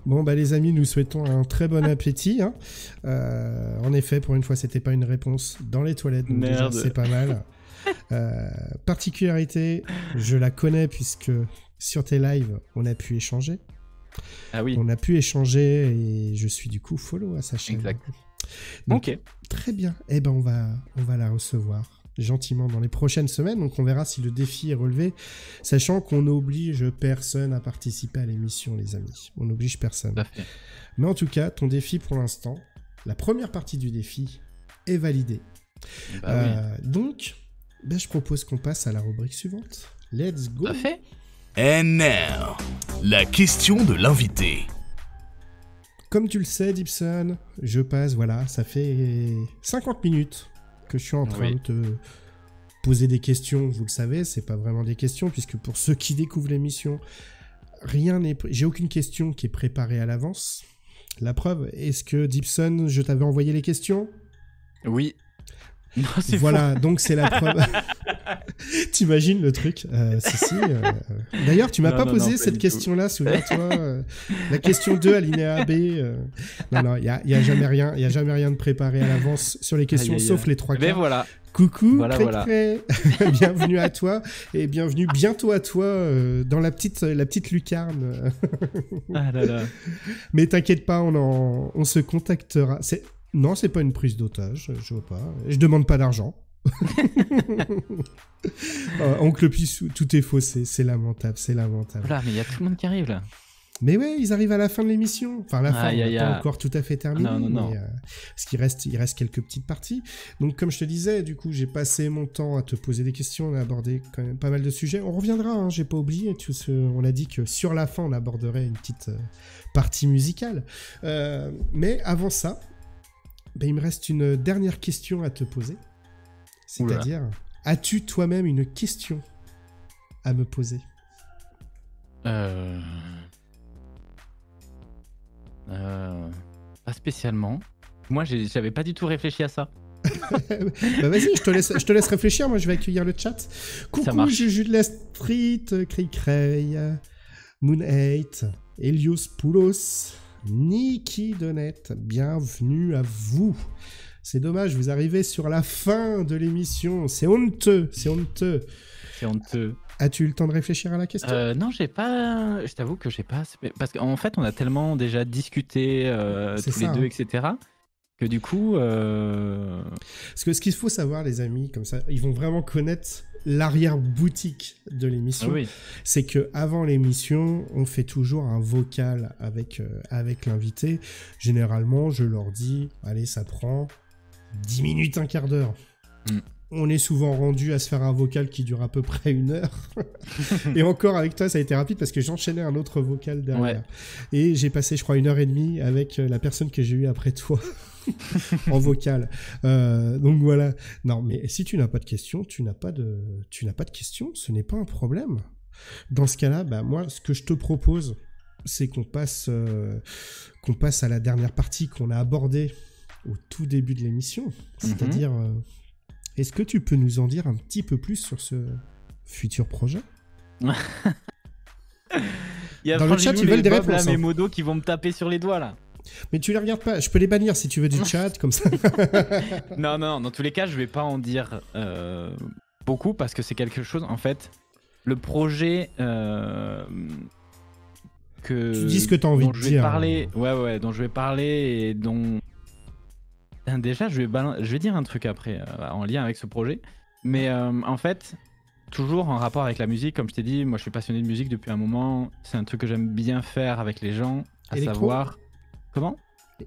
Bon, bah les amis, nous souhaitons un très bon appétit. Hein. En effet, pour une fois, c'était pas une réponse dans les toilettes. Donc déjà, c'est pas mal. Particularité, je la connais puisque sur tes lives, on a pu échanger. Ah oui. On a pu échanger et je suis du coup follow à sa chaîne. Exact. Donc, ok. Très bien. Eh ben, on va la recevoir gentiment dans les prochaines semaines. Donc, on verra si le défi est relevé, sachant qu'on n'oblige personne à participer à l'émission, les amis. On n'oblige personne. Tout à fait. Mais en tout cas, ton défi pour l'instant, la première partie du défi est validée. Donc, je propose qu'on passe à la rubrique suivante. Let's go. Parfait. And now, la question de l'invité. Comme tu le sais, Dibson, je passe, voilà, ça fait 50 minutes que je suis en train de te poser des questions. Vous le savez, c'est pas vraiment des questions, puisque pour ceux qui découvrent l'émission, j'ai aucune question qui est préparée à l'avance. La preuve, est-ce que Dibson, je t'avais envoyé les questions ? Oui. Non, voilà, faux. donc c'est la preuve. T'imagines le truc D'ailleurs, tu m'as pas posé cette question-là, souviens-toi. La question 2, alinéa B. Non, il y a jamais rien de préparé à l'avance sur les questions, sauf les 3 Mais quarts. voilà. Coucou, voilà. Bienvenue à toi, et bienvenue bientôt à toi dans la petite lucarne. Ah là là. Mais t'inquiète pas, on se contactera. Non, c'est pas une prise d'otage, je vois pas. Je demande pas d'argent. Oncle Pi, tout est faussé, c'est lamentable. Voilà, mais il y a tout le monde qui arrive là. Mais ouais, ils arrivent à la fin de l'émission. Enfin, la fin, on n'est pas encore tout à fait terminé. Non. Mais, parce il reste quelques petites parties. Donc, comme je te disais, du coup, j'ai passé mon temps à te poser des questions. On a abordé quand même pas mal de sujets. On reviendra, hein, j'ai pas oublié. On a dit que sur la fin, on aborderait une petite partie musicale. Mais avant ça, il me reste une dernière question à te poser. C'est-à-dire, as-tu toi-même une question à me poser ? Pas spécialement. Moi, j'avais pas du tout réfléchi à ça. Vas-y, je te laisse réfléchir. Moi, je vais accueillir le chat. Coucou, Juju de la Street, Cray, Moon8, Elios Poulos, Niki Donette. Bienvenue à vous. C'est dommage, vous arrivez sur la fin de l'émission. C'est honteux. As-tu eu le temps de réfléchir à la question ? Non, j'ai pas. Je t'avoue que j'ai pas. Parce qu'en fait, on a tellement déjà discuté tous les deux, etc. Que du coup. Parce que ce qu'il faut savoir, les amis, comme ça, ils vont vraiment connaître l'arrière-boutique de l'émission. Oui. C'est que avant l'émission, on fait toujours un vocal avec l'invité. Généralement, je leur dis, allez, ça prend 10 minutes, un quart d'heure. On est souvent rendu à se faire un vocal qui dure à peu près 1 heure. Et encore avec toi, ça a été rapide parce que j'enchaînais un autre vocal derrière. Ouais. Et j'ai passé, je crois, 1h30 avec la personne que j'ai eue après toi en vocal. Donc voilà. Non, mais si tu n'as pas de questions, tu n'as pas de questions. Ce n'est pas un problème. Dans ce cas-là, moi, ce que je te propose, c'est qu'on passe à la dernière partie qu'on a abordée au tout début de l'émission. C'est-à-dire... Est-ce que tu peux nous en dire un petit peu plus sur ce futur projet ? Il y a dans le chat, ils veulent des réponses. Mes modos qui vont me taper sur les doigts là. Mais tu les regardes pas. Je peux les bannir si tu veux du chat comme ça. Non. Dans tous les cas, je vais pas en dire beaucoup parce que c'est quelque chose. En fait, le projet que tu dis ce que tu as envie de dire. Dont je vais parler et dont. Déjà, je vais dire un truc après, en lien avec ce projet. Mais en fait, toujours en rapport avec la musique, comme je t'ai dit, moi je suis passionné de musique depuis un moment. C'est un truc que j'aime bien faire avec les gens, à savoir... Comment ?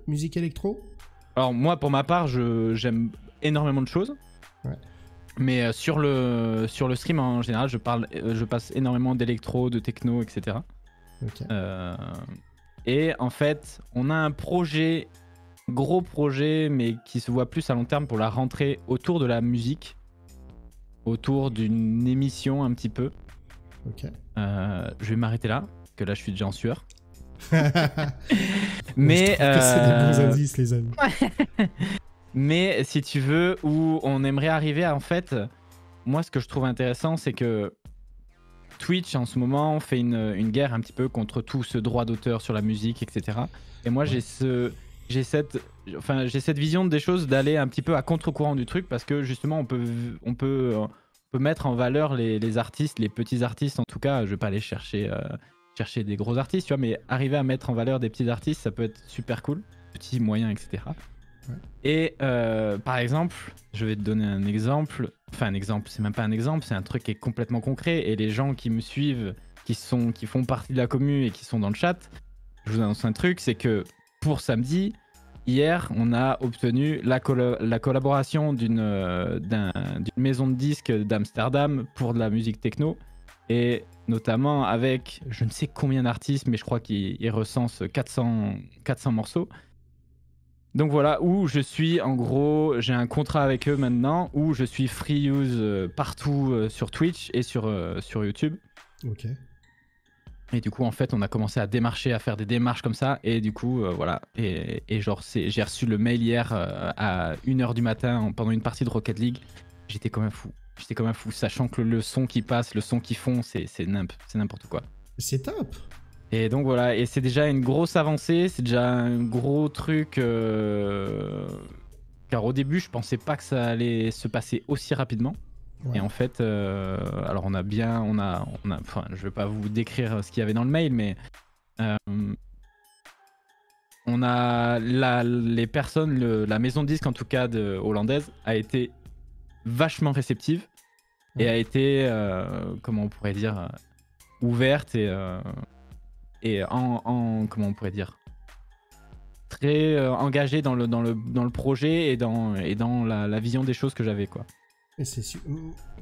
Musique électro ? Alors moi, pour ma part, j'aime énormément de choses. Ouais. Mais sur le stream, en général, je passe énormément d'électro, de techno, etc. Okay. Et en fait, on a un gros projet, mais qui se voit plus à long terme pour la rentrée autour de la musique, autour d'une émission un petit peu. Ok. Je vais m'arrêter là, que là je suis déjà en sueur. Mais c'est des bons indices, les amis. Mais si tu veux, où on aimerait arriver à, en fait, moi ce que je trouve intéressant, c'est que Twitch en ce moment fait une guerre un petit peu contre tout ce droit d'auteur sur la musique, etc. Et moi j'ai cette vision des choses d'aller un petit peu à contre-courant du truc parce que justement on peut mettre en valeur les artistes, les petits artistes en tout cas. Je vais pas aller chercher des gros artistes, tu vois, mais arriver à mettre en valeur des petits artistes, ça peut être super cool, petits, moyens, etc. Ouais. Et par exemple, je vais te donner un exemple. Enfin un exemple, c'est même pas un exemple, c'est un truc qui est complètement concret. Et les gens qui me suivent, qui font partie de la commu et qui sont dans le chat, je vous annonce un truc, c'est que pour samedi, hier, on a obtenu la collaboration d'une maison de disques d'Amsterdam pour de la musique techno. Et notamment avec je ne sais combien d'artistes, mais je crois qu'ils recensent 400 morceaux. Donc voilà, où je suis, en gros, j'ai un contrat avec eux maintenant, où je suis free use partout sur Twitch et sur YouTube. Ok. Et du coup, en fait, on a commencé à faire des démarches comme ça. Et du coup, voilà. Et genre, j'ai reçu le mail hier à 1h du matin pendant une partie de Rocket League. J'étais comme un fou. Sachant que le son qui passe, le son qu'ils font, c'est n'importe quoi. C'est top. Et donc voilà, et c'est déjà une grosse avancée, c'est déjà un gros truc. Car au début, je pensais pas que ça allait se passer aussi rapidement. Ouais. Et en fait, alors enfin, je vais pas vous décrire ce qu'il y avait dans le mail, mais on a les personnes, la maison de disques en tout cas hollandaise a été vachement réceptive et a été, comment on pourrait dire, ouverte et comment on pourrait dire, très engagée dans le projet et dans la vision des choses que j'avais, quoi. Et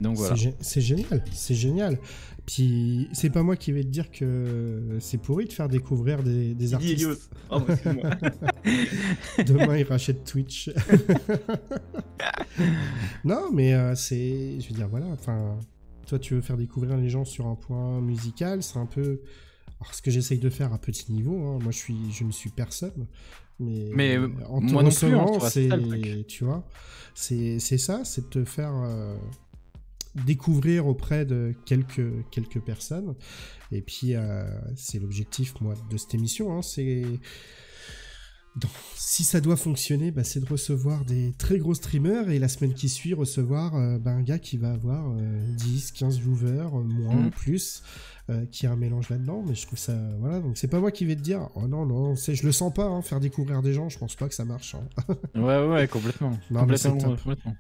Donc voilà. C'est génial. Puis c'est pas moi qui vais te dire que c'est pourri de faire découvrir des artistes. Oh, excuse-moi. Demain, ils rachètent Twitch. Non, mais je veux dire, voilà. Enfin, toi, tu veux faire découvrir les gens sur un point musical, c'est un peu. Alors, ce que j'essaye de faire à petit niveau. Hein. Moi, je ne suis personne. Mais en te moi non plus, recevant, c'est ça, le truc. tu vois, c'est ça, c'est de te faire découvrir auprès de quelques personnes. Et puis, c'est l'objectif, moi, de cette émission. Hein, si ça doit fonctionner, bah, c'est de recevoir des très gros streamers et la semaine qui suit, recevoir un gars qui va avoir 10, 15 viewers, moins, plus, qui a un mélange là-dedans. Mais je trouve ça... Voilà, donc c'est pas moi qui vais te dire, oh non, je le sens pas, hein, faire découvrir des gens, je pense pas que ça marche. Hein. Ouais, complètement. Non, mais c'est top. Complètement.